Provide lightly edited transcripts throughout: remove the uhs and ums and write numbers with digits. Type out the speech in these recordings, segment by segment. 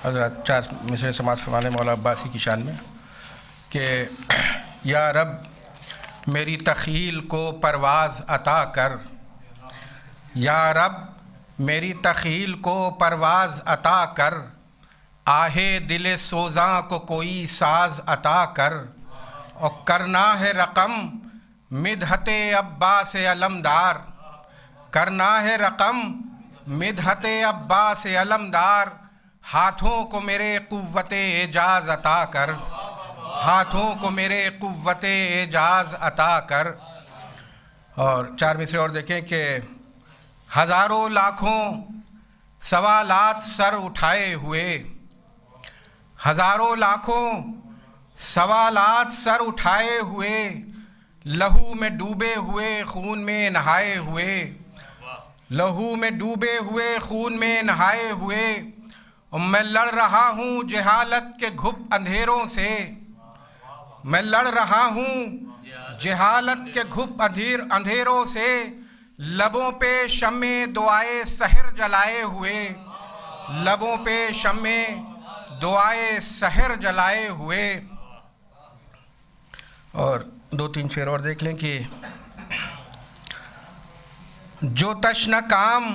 حضرات 4 مصرے سماعت فرمانے مولا عباسی کی شان میں کہ یا رب میری تخیل کو پرواز عطا کر، یا رب میری تخیل کو پرواز عطا کر، آہے دل سوزاں کو کوئی ساز عطا کر، اور کرنا ہے رقم مدحت عباس علمدار، کرنا ہے رقم مدحت عباس علمدار، ہاتھوں کو میرے قوت اعجاز عطا کر، ہاتھوں کو میرے قوت اعجاز عطا کر۔ اور 4 مصرے اور دیکھیں کہ ہزاروں لاکھوں سوالات سر اٹھائے ہوئے، ہزاروں لاکھوں سوالات سر اٹھائے ہوئے، لہو میں ڈوبے ہوئے خون میں نہائے ہوئے، لہو میں ڈوبے ہوئے خون میں نہائے ہوئے، اور میں لڑ رہا ہوں جہالت کے گھپ اندھیروں سے، میں لڑ رہا ہوں جہالت کے گھپ اندھیروں سے، لبوں پہ شمع دعائے سحر جلائے ہوئے، لبوں پہ شمع دعائے سحر جلائے ہوئے۔ اور 2-3 شعر اور دیکھ لیں کہ جو تشنہ کام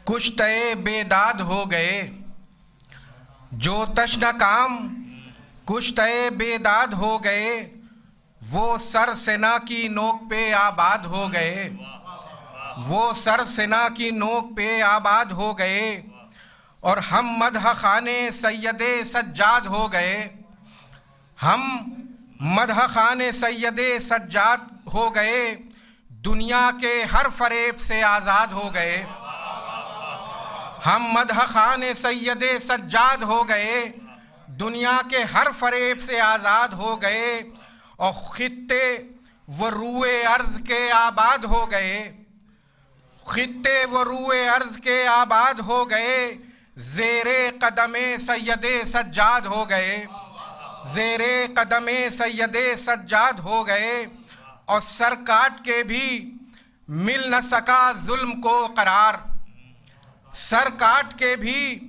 کشتۂ بیداد ہو گئے، جو تشنہ کام کشتۂ بیداد ہو گئے، وہ سر سنا کی نوک پہ آباد ہو گئے، وہ سر سنا کی نوک پہ آباد ہو گئے، اور ہم مدح خانے سید سجاد ہو گئے، ہم مدح خانے سید سجاد ہو گئے، دنیا کے ہر فریب سے آزاد ہو گئے، ہم مدح خانے سید سجاد ہو گئے، دنیا کے ہر فریب سے آزاد ہو گئے، اور خطے و روئے ارض کے آباد ہو گئے، خطے و روئے ارض کے آباد ہو گئے، زیر قدم سید سجاد ہو گئے، زیر قدم سید سجاد ہو گئے، اور سر کاٹ کے بھی مل نہ سکا ظلم کو قرار، سر کاٹ کے بھی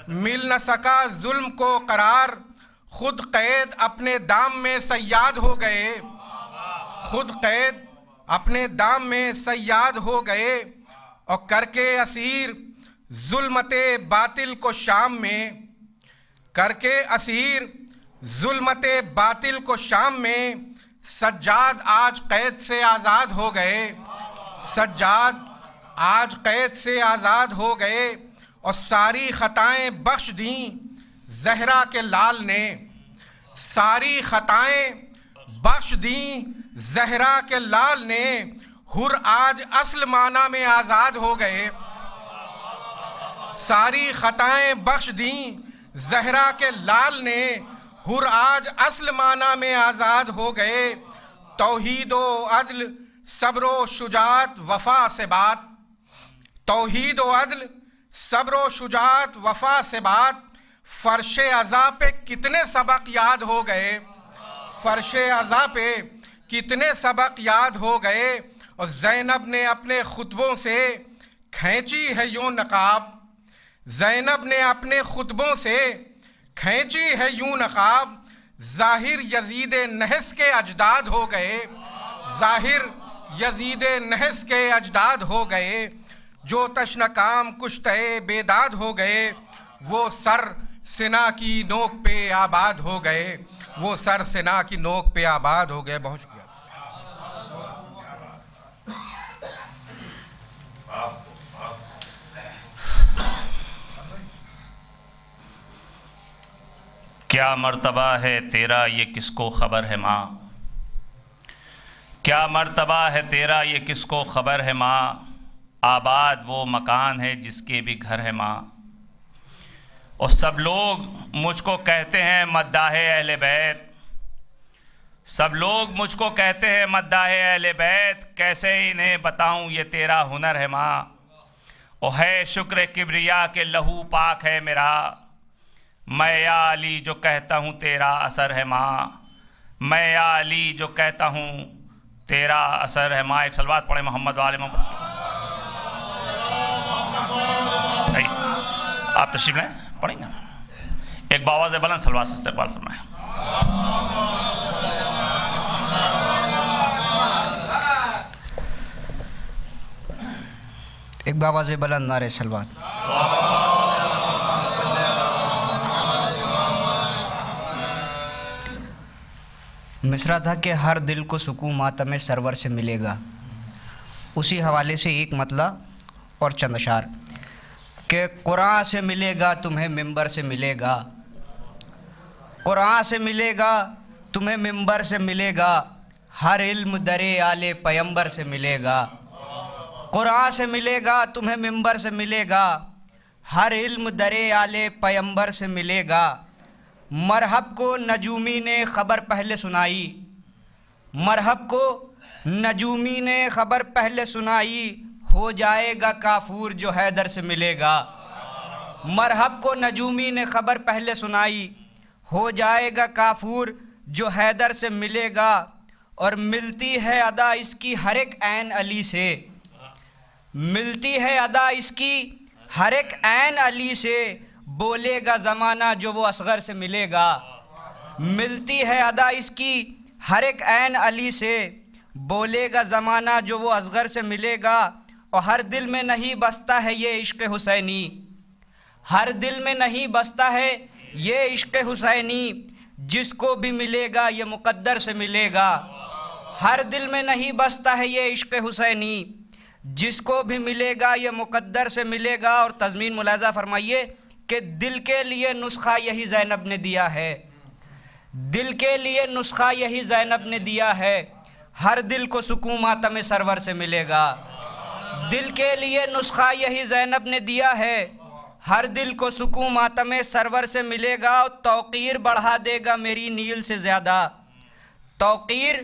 مل نہ سکا ظلم کو قرار، خود قید اپنے دام میں صیاد ہو گئے، خود قید اپنے دام میں صیاد ہو گئے، اور کر کے اسیر ظلمت باطل کو شام میں، کر کے اسیر ظلمت باطل کو شام میں، سجاد آج قید سے آزاد ہو گئے، سجاد آج قید سے آزاد ہو گئے، اور ساری خطائیں بخش دیں زہرا کے لال نے، ساری خطائیں بخش دیں زہرا کے لال نے، حر آج اصل معنی میں آزاد ہو گئے، ساری خطائیں بخش دیں زہرا کے لال نے، حر آج اصل معنی میں آزاد ہو گئے، توحید و عدل صبر و شجاعت وفا سے بات، توحید و عدل صبر و شجاعت وفا سے بات، فرش عزا پہ کتنے سبق یاد ہو گئے، فرش عزا پہ کتنے سبق یاد ہو گئے، اور زینب نے اپنے خطبوں سے کھینچی ہے یوں نقاب، زینب نے اپنے خطبوں سے کھینچی ہے یوں نقاب، ظاہر یزید نحس کے اجداد ہو گئے، ظاہر یزید نحس کے اجداد ہو گئے، جو تشنہ کام کشتۂ بیداد ہو گئے، وہ سر سنا کی نوک پہ آباد ہو گئے، وہ سر سنا کی نوک پہ آباد ہو گئے۔ بہت شکریہ۔ کیا مرتبہ ہے تیرا یہ کس کو خبر ہے ماں، کیا مرتبہ ہے تیرا یہ کس کو خبر ہے ماں، آباد وہ مکان ہے جس کے بھی گھر ہے ماں، اور سب لوگ مجھ کو کہتے ہیں مداح اہل بیت، سب لوگ مجھ کو کہتے ہیں مداح اہل بیت، کیسے انہیں بتاؤں یہ تیرا ہنر ہے ماں، اور ہے شکر کبریا کہ لہو پاک ہے میرا، میں یا علی جو کہتا ہوں تیرا اثر ہے ماں، میں یا علی جو کہتا ہوں تیرا اثر ہے ماں۔ ایک صلوات پڑھیں محمد و آل محمد۔ آپ تشریف لیں، پڑھیں گے۔ ایک باواز بلند صلوات سے استقبال فرمائیں۔ ایک باواز بلند نعرہ صلوات۔ مصرع تھا کہ ہر دل کو سکون ماتم سرور سے ملے گا، اسی حوالے سے ایک مطلع اور چند اشعار کہ قرآن سے ملے گا تمہیں منبر سے ملے گا، قرآن سے ملے گا تمہیں منبر سے ملے گا، ہر علم درے آل پیمبر سے ملے گا، قرآن سے ملے گا تمہیں منبر سے ملے گا، ہر علم درے آل پیمبر سے ملے گا، مرحب کو نجومی نے خبر پہلے سنائی، مرحب کو نجومی نے خبر پہلے سنائی، ہو جائے گا کافور جو حیدر سے ملے گا، مرحب کو نجومی نے خبر پہلے سنائی، ہو جائے گا کافور جو حیدر سے ملے گا، اور ملتی ہے ادا اس کی ہر ایک عین علی سے، ملتی ہے ادا اس کی ہر ایک عین علی سے، بولے گا زمانہ جو وہ اصغر سے ملے گا، ملتی ہے ادا اس کی ہر ایک عین علی سے، بولے گا زمانہ جو وہ اصغر سے ملے گا، اور ہر دل میں نہیں بستا ہے یہ عشق حسینی، ہر دل میں نہیں بستا ہے یہ عشق حسینی، جس کو بھی ملے گا یہ مقدر سے ملے گا، ہر دل میں نہیں بستا ہے یہ عشق حسینی، جس کو بھی ملے گا یہ مقدر سے ملے گا۔ اور تضمین ملاحظہ فرمائیے کہ دل کے لیے نسخہ یہی زینب نے دیا ہے، دل کے لیے نسخہ یہی زینب نے دیا ہے، ہر دل کو سکون ماتم سرور سے ملے گا، دل کے لیے نسخہ یہی زینب نے دیا ہے، ہر دل کو سکون ماتم سرور سے ملے گا، اور توقیر بڑھا دے گا میری نیل سے زیادہ، توقیر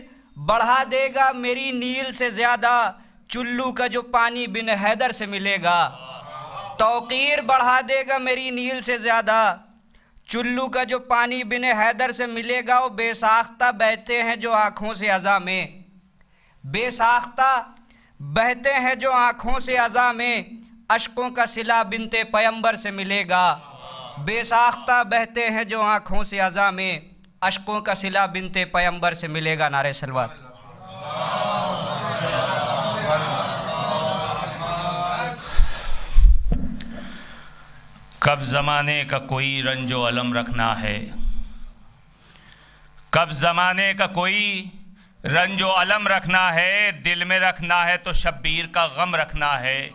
بڑھا دے گا میری نیل سے زیادہ، چلو کا جو پانی بن حیدر سے ملے گا، توقیر بڑھا دے گا میری نیل سے زیادہ، چلو کا جو پانی بن حیدر سے ملے گا، وہ بے ساختہ بہتے ہیں جو آنکھوں سے عزا میں، بے ساختہ بہتے ہیں جو آنکھوں سے عزا میں، اشکوں کا صلہ بنت پیمبر سے ملے گا، بے ساختہ بہتے ہیں جو آنکھوں سے عزا میں، اشکوں کا صلہ بنت پیمبر سے ملے گا۔ نعرہ صلوات۔ کب زمانے کا کوئی رنج و الم رکھنا ہے، کب زمانے کا کوئی رنج و الم رکھنا ہے، دل میں رکھنا ہے تو شبیر کا غم رکھنا ہے،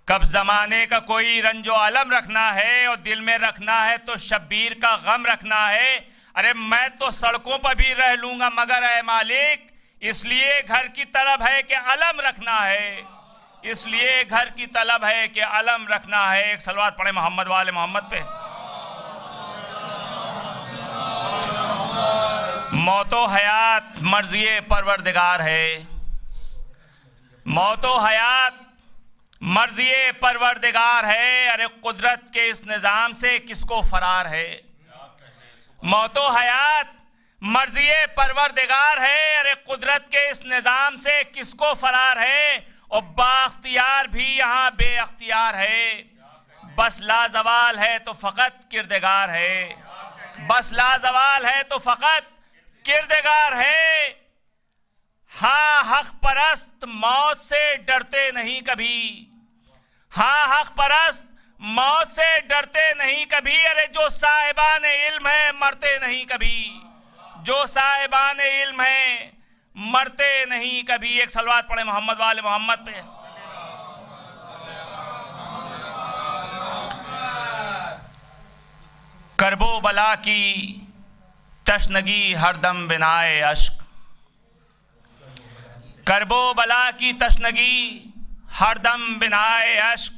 کب زمانے کا کوئی رنج و الم رکھنا ہے، اور دل میں رکھنا ہے تو شبیر کا غم رکھنا ہے، ارے میں تو سڑکوں پر بھی رہ لوں گا مگر اے مالک اس لیے گھر کی طلب ہے کہ علم رکھنا ہے، اس لیے گھر کی طلب ہے کہ علم رکھنا ہے۔ ایک صلوات پڑھیں محمد وآل محمد پہ۔ موت و حیات مرضی پروردگار ہے، موت و حیات مرضی پروردگار ہے، ارے قدرت کے اس نظام سے کس کو فرار ہے، موت و حیات مرضی پروردگار ہے، ارے قدرت کے اس نظام سے کس کو فرار ہے، اور بااختیار بھی یہاں بے اختیار ہے، بس لازوال ہے تو فقط کردگار ہے، بس لازوال ہے تو فقط کردگار ہے، ہاں حق پرست موت سے ڈرتے نہیں کبھی، ہاں حق پرست موت سے ڈرتے نہیں کبھی، ارے جو صاحبان علم ہیں مرتے نہیں کبھی، جو صاحبان علم ہیں مرتے نہیں کبھی۔ ایک صلوات پڑھیں محمد وآل محمد پہ۔ کرب و بلا کی تشنگی ہر دم بنائے اشک، کرب و بلا کی تشنگی ہر دم بنائے اشک،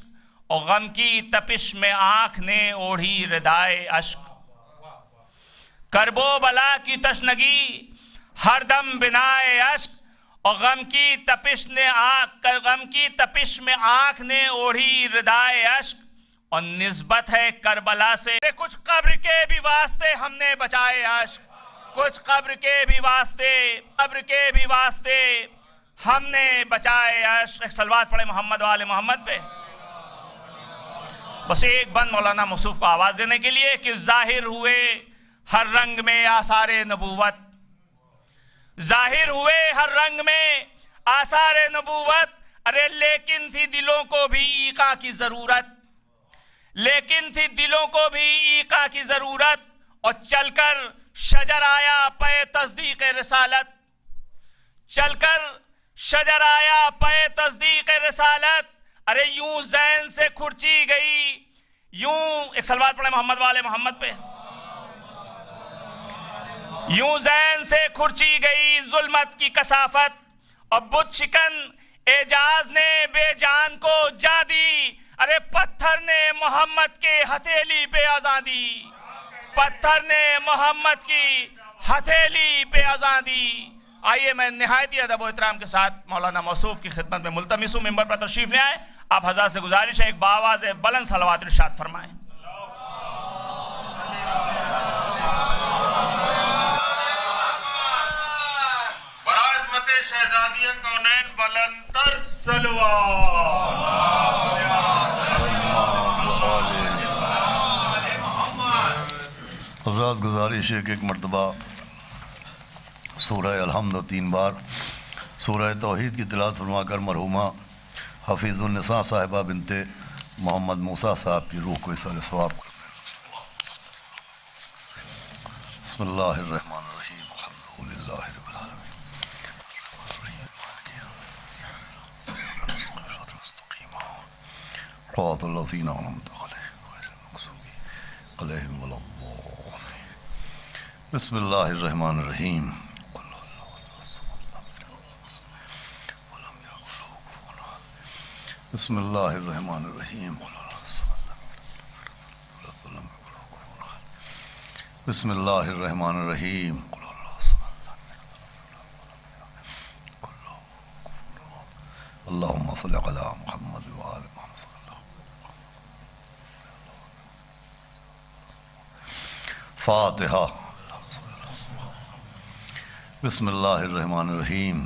اور غم کی تپش میں آنکھ نے اوڑھی ردائے اشک، کرب و بلا کی تشنگی ہر دم بنائے اشک، اور غم کی تپش میں آنکھ نے اوڑھی ردائے اشک، اور نسبت ہے کربلا سے کچھ قبر کے بھی واسطے ہم نے بچائے اشک، کچھ قبر کے بھی واسطے ہم نے بچائے اشک۔ ایک صلوات پڑھیں محمد وآل محمد پہ۔ بس ایک بند مولانا موصوف کو آواز دینے کے لیے کہ ظاہر ہوئے ہر رنگ میں آثار نبوت، ظاہر ہوئے ہر رنگ میں آثار نبوت، ارے لیکن تھی دلوں کو بھی ایقاع کی ضرورت، لیکن تھی دلوں کو بھی ایقاع کی ضرورت، اور چل کر شجر آیا پے تصدیق رسالت، چل کر شجر آیا پے تصدیق رسالت، ارے یوں زین سے کھرچی گئی، یوں ایک صلوات پڑھیں محمد والے محمد پہ، یوں زین سے کھرچی گئی ظلمت کی کثافت، اور بت شکن اعجاز نے بے جان کو جان دی، ارے پتھر نے محمد کے ہتھیلی پہ اذان دی، پتھر نے محمد کی ہتھیلی پہ اذان دی۔ آئیے میں نہایت ادب و احترام کے ساتھ مولانا موصوف کی خدمت میں ملتمس ہوں ممبر پر تشریف لے آئے، آپ حضرات سے گزارش ہے ایک باواز بلند صلوات ارشاد فرمائیں۔ برعظمت شہزادی کونین بلند تر صلوات۔ حضرات گزارش ہے کہ ایک مرتبہ سورہ الحمد 3 بار سورہ توحید کی تلاوت فرما کر مرحومہ حفیظ النساء صاحبہ بنت محمد موسیٰ صاحب کی روح کو اصال ثواب کرتے ہیں۔ بسم اللہ الرحمن الرحیم، الحمدللہ رب العالمین، صراط الذین انعمت علیہم غیر المغضوب علیہم ولا الضالین۔ بسم اللہ الرحمن الرحیم، بسم اللہ الرحمن الرحیم، بسم اللہ الرحمن الرحیم، اللہم صلی علی محمد وآل محمد۔ فاتحہ۔ بسم اللہ الرحمن الرحیم،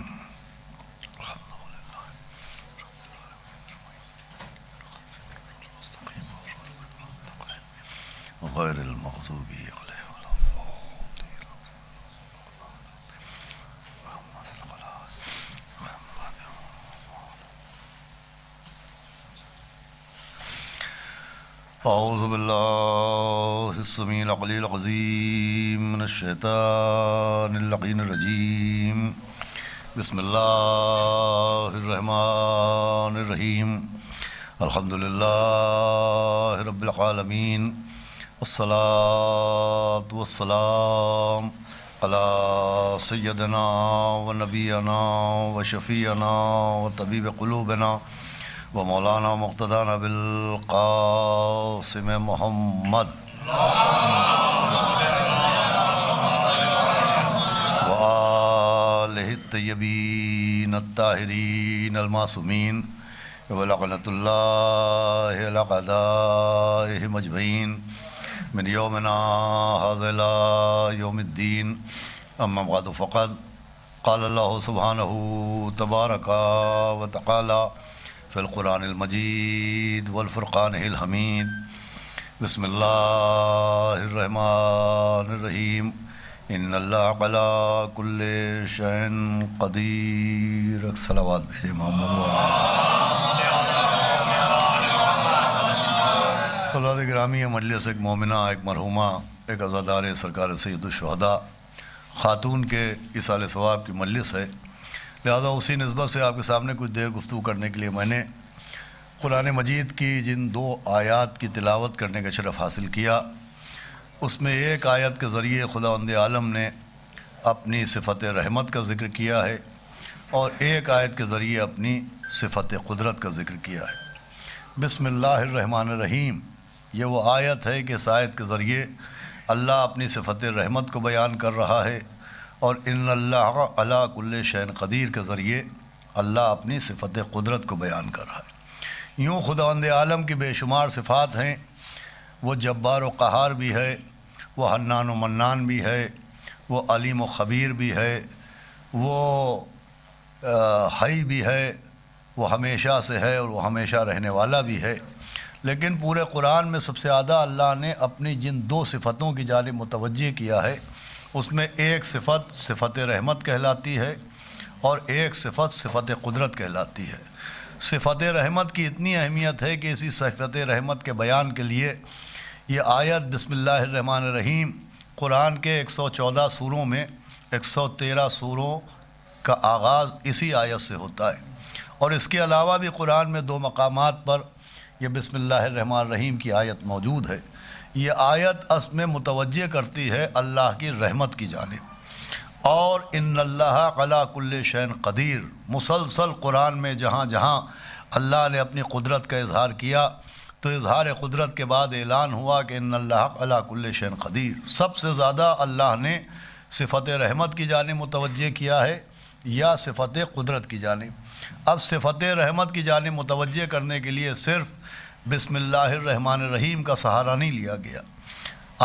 غیر المغضوب علیہم ولا الضالین۔ اعوذ باللہ السمیع العلیل العظیم من الشیطان اللعین الرجیم، بسم اللہ الرحمن الرحیم، الحمدللہ رب العالمین، والصلاة والسلام على سیدنا و نبینا و شفیعنا و طبیب قلوبنا و مولانا مقتدانا بالقاسم محمد و آلہ الطیبین الطاہرین المعصومین و لعنۃ اللہ علی اعدائہم اجمعین من یومنا ھذا الی یوم الدین، اما بعد فقد قال اللہ سبحانہ تبارک و تعالی فی القرآن المجید والفرقان الحمید، بسم اللہ الرحمن الرحیم، ان اللہ علی کل شیء قدیر۔ صلوات بھیجے محمد وعلیہ۔ اولاد گرامی مجلس ایک مومنہ، ایک مرحومہ، ایک عزادار سرکار سید الشہداء خاتون کے اصال ثواب کی مجلس ہے، لہذا اسی نسبت سے آپ کے سامنے کچھ دیر گفتگو کرنے کے لیے میں نے قرآن مجید کی جن 2 آیات کی تلاوت کرنے کا شرف حاصل کیا، اس میں ایک آیت کے ذریعے خداوند عالم نے اپنی صفت رحمت کا ذکر کیا ہے، اور ایک آیت کے ذریعے اپنی صفت قدرت کا ذکر کیا ہے۔ بسم اللہ الرحمن الرحیم، یہ وہ آیت ہے کہ اس آیت کے ذریعے اللہ اپنی صفت رحمت کو بیان کر رہا ہے، اور ان اللہ علی کل شیء قدیر کے ذریعے اللہ اپنی صفت قدرت کو بیان کر رہا ہے۔ یوں خداوند عالم کی بے شمار صفات ہیں، وہ جبار و قہار بھی ہے، وہ حنان و منان بھی ہے، وہ علیم و خبیر بھی ہے، وہ حی بھی ہے، وہ ہمیشہ سے ہے اور وہ ہمیشہ رہنے والا بھی ہے۔ لیکن پورے قرآن میں سب سے زیادہ اللہ نے اپنی جن دو صفتوں کی جانب متوجہ کیا ہے اس میں ایک صفت صفت رحمت کہلاتی ہے اور ایک صفت صفت قدرت کہلاتی ہے۔ صفت رحمت کی اتنی اہمیت ہے کہ اسی صفت رحمت کے بیان کے لیے یہ آیت بسم اللہ الرحمن الرحیم قرآن کے 114 سوروں میں 113 سوروں کا آغاز اسی آیت سے ہوتا ہے، اور اس کے علاوہ بھی قرآن میں 2 مقامات پر یہ بسم اللہ الرحمن الرحیم کی آیت موجود ہے۔ یہ آیت اصل میں متوجہ کرتی ہے اللہ کی رحمت کی جانب، اور ان اللہ علی کل شیء قدیر، مسلسل قرآن میں جہاں جہاں اللہ نے اپنی قدرت کا اظہار کیا تو اظہار قدرت کے بعد اعلان ہوا کہ ان اللہ علی کل شیء قدیر۔ سب سے زیادہ اللہ نے صفت رحمت کی جانب متوجہ کیا ہے یا صفت قدرت کی جانب؟ اب صفت رحمت کی جانب متوجہ کرنے کے لیے صرف بسم اللہ الرحمن الرحیم کا سہارا نہیں لیا گیا۔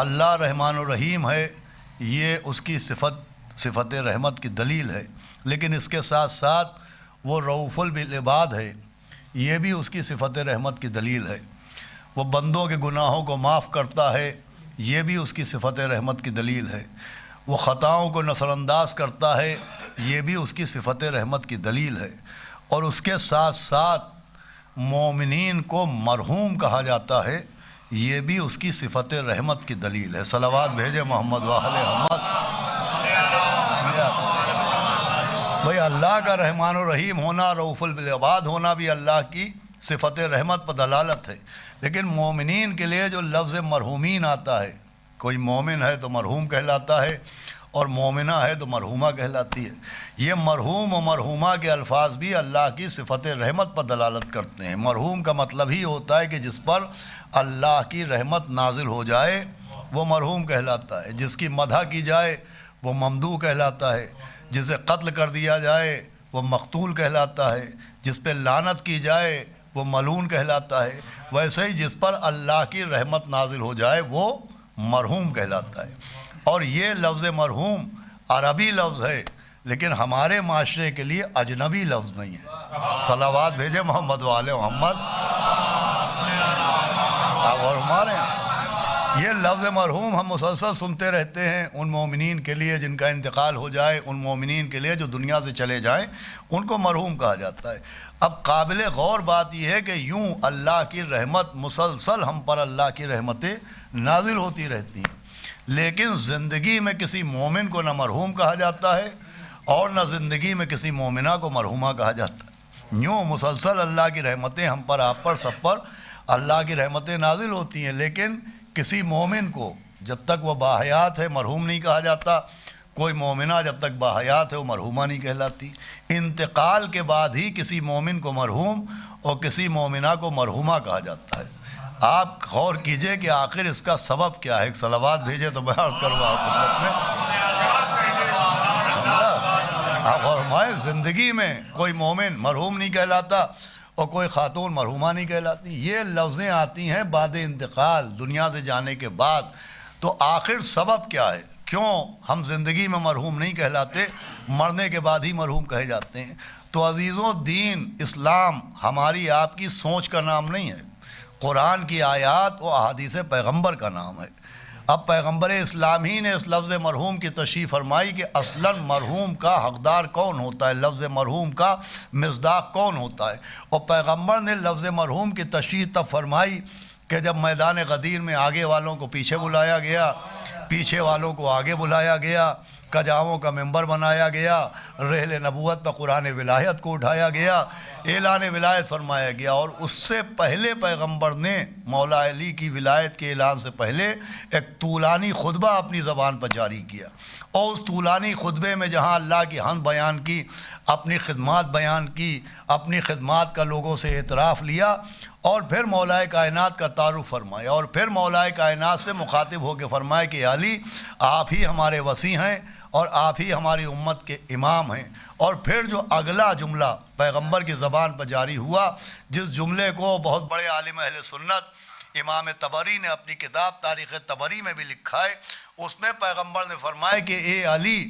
اللہ رحمان الرحیم ہے، یہ اس کی صفت رحمت کی دلیل ہے، لیکن اس کے ساتھ ساتھ وہ رؤوف بالعباد ہے، یہ بھی اس کی صفت رحمت کی دلیل ہے۔ وہ بندوں کے گناہوں کو معاف کرتا ہے، یہ بھی اس کی صفت رحمت کی دلیل ہے۔ وہ خطاؤں کو نظر انداز کرتا ہے، یہ بھی اس کی صفت رحمت کی دلیل ہے۔ اور اس کے ساتھ ساتھ مومنین کو مرحوم کہا جاتا ہے، یہ بھی اس کی صفت رحمت کی دلیل ہے۔ صلوات بھیجے محمد وآل محمد۔ بھئی اللہ کا رحمان الرحیم ہونا، رؤوف بالعباد ہونا بھی اللہ کی صفت رحمت پر دلالت ہے، لیکن مومنین کے لیے جو لفظ مرحومین آتا ہے، کوئی مومن ہے تو مرحوم کہلاتا ہے اور مومنہ ہے تو مرحومہ کہلاتی ہے۔ یہ مرحوم و مرحومہ کے الفاظ بھی اللہ کی صفت رحمت پر دلالت کرتے ہیں۔ مرحوم کا مطلب ہی ہوتا ہے کہ جس پر اللہ کی رحمت نازل ہو جائے وہ مرحوم کہلاتا ہے، جس کی مدح کی جائے وہ ممدوح کہلاتا ہے، جسے قتل کر دیا جائے وہ مقتول کہلاتا ہے، جس پہ لعنت کی جائے وہ ملعون کہلاتا ہے۔ ویسے ہی جس پر اللہ کی رحمت نازل ہو جائے وہ مرحوم کہلاتا ہے۔ اور یہ لفظ مرحوم عربی لفظ ہے، لیکن ہمارے معاشرے کے لیے اجنبی لفظ نہیں ہے۔ صلوات بھیجے محمد وآل محمد۔ اور ہمارے یہ لفظ مرحوم ہم مسلسل سنتے رہتے ہیں ان مومنین کے لیے جن کا انتقال ہو جائے، ان مومنین کے لیے جو دنیا سے چلے جائیں، ان کو مرحوم کہا جاتا ہے۔ اب قابل غور بات یہ ہے کہ یوں اللہ کی رحمت مسلسل ہم پر اللہ کی رحمتیں نازل ہوتی رہتی ہیں، لیکن زندگی میں کسی مومن کو نہ مرحوم کہا جاتا ہے اور نہ زندگی میں کسی مومنہ کو مرحومہ کہا جاتا ہے۔ یوں مسلسل اللہ کی رحمتیں ہم پر، آپ پر، سب پر اللہ کی رحمتیں نازل ہوتی ہیں، لیکن کسی مومن کو جب تک وہ باحیات ہے مرحوم نہیں کہا جاتا، کوئی مومنہ جب تک باحیات ہے وہ مرحومہ نہیں کہلاتی۔ انتقال کے بعد ہی کسی مومن کو مرحوم اور کسی مومنہ کو مرحومہ کہا جاتا ہے۔ آپ غور کیجئے کہ آخر اس کا سبب کیا ہے۔ ایک صلوات بھیجے تو میں عرض کروں آپ خدمت میں۔ آپ غور فرمائیں، زندگی میں کوئی مومن مرحوم نہیں کہلاتا اور کوئی خاتون مرحومہ نہیں کہلاتی۔ یہ لفظیں آتی ہیں بعد انتقال، دنیا سے جانے کے بعد۔ تو آخر سبب کیا ہے؟ کیوں ہم زندگی میں مرحوم نہیں کہلاتے، مرنے کے بعد ہی مرحوم کہے جاتے ہیں؟ تو عزیزوں، دین اسلام ہماری آپ کی سوچ کا نام نہیں ہے، قرآن کی آیات و احادیث پیغمبر کا نام ہے۔ اب پیغمبر اسلام ہی نے اس لفظ مرحوم کی تشریح فرمائی کہ اصلاً مرحوم کا حقدار کون ہوتا ہے، لفظ مرحوم کا مصداق کون ہوتا ہے۔ اور پیغمبر نے لفظ مرحوم کی تشریح تب فرمائی کہ جب میدان غدیر میں آگے والوں کو پیچھے بلایا گیا، پیچھے والوں کو آگے بلایا گیا، کجاووں کا ممبر بنایا گیا، رحل نبوت پر قرآن ولایت کو اٹھایا گیا، اعلان ولایت فرمایا گیا، اور اس سے پہلے پیغمبر نے مولا علی کی ولایت کے اعلان سے پہلے ایک طولانی خطبہ اپنی زبان پر جاری کیا، اور اس طولانی خطبے میں جہاں اللہ کی حمد بیان کی، اپنی خدمات بیان کی، اپنی خدمات کا لوگوں سے اعتراف لیا، اور پھر مولا کائنات کا تعارف فرمایا، اور پھر مولا کائنات سے مخاطب ہو کے فرمایا کہ علی آپ ہی ہمارے وصی ہیں اور آپ ہی ہماری امت کے امام ہیں۔ اور پھر جو اگلا جملہ پیغمبر کی زبان پر جاری ہوا، جس جملے کو بہت بڑے عالم اہل سنت امام طبری نے اپنی کتاب تاریخ طبری میں بھی لکھا ہے، اس میں پیغمبر نے فرمایا کہ اے علی،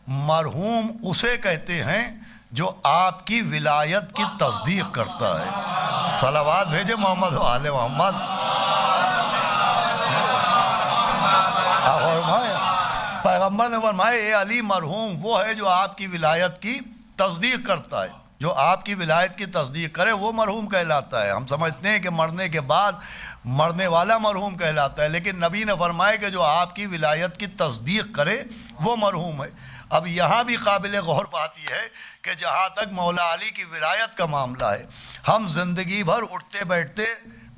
مرحوم اسے کہتے ہیں جو آپ کی ولایت کی تصدیق کرتا ہے۔ صلوات بھیجے محمد و آل محمد۔ پیغمبر نے فرمایا اے علی مرحوم وہ ہے جو آپ کی ولایت کی تصدیق کرتا ہے، جو آپ کی ولایت کی تصدیق کرے وہ مرحوم کہلاتا ہے۔ ہم سمجھتے ہیں کہ مرنے کے بعد مرنے والا مرحوم کہلاتا ہے، لیکن نبی نے فرمایا کہ جو آپ کی ولایت کی تصدیق کرے وہ مرحوم ہے۔ اب یہاں بھی قابل غور بات یہ ہے کہ جہاں تک مولا علی کی ولایت کا معاملہ ہے، ہم زندگی بھر اٹھتے بیٹھتے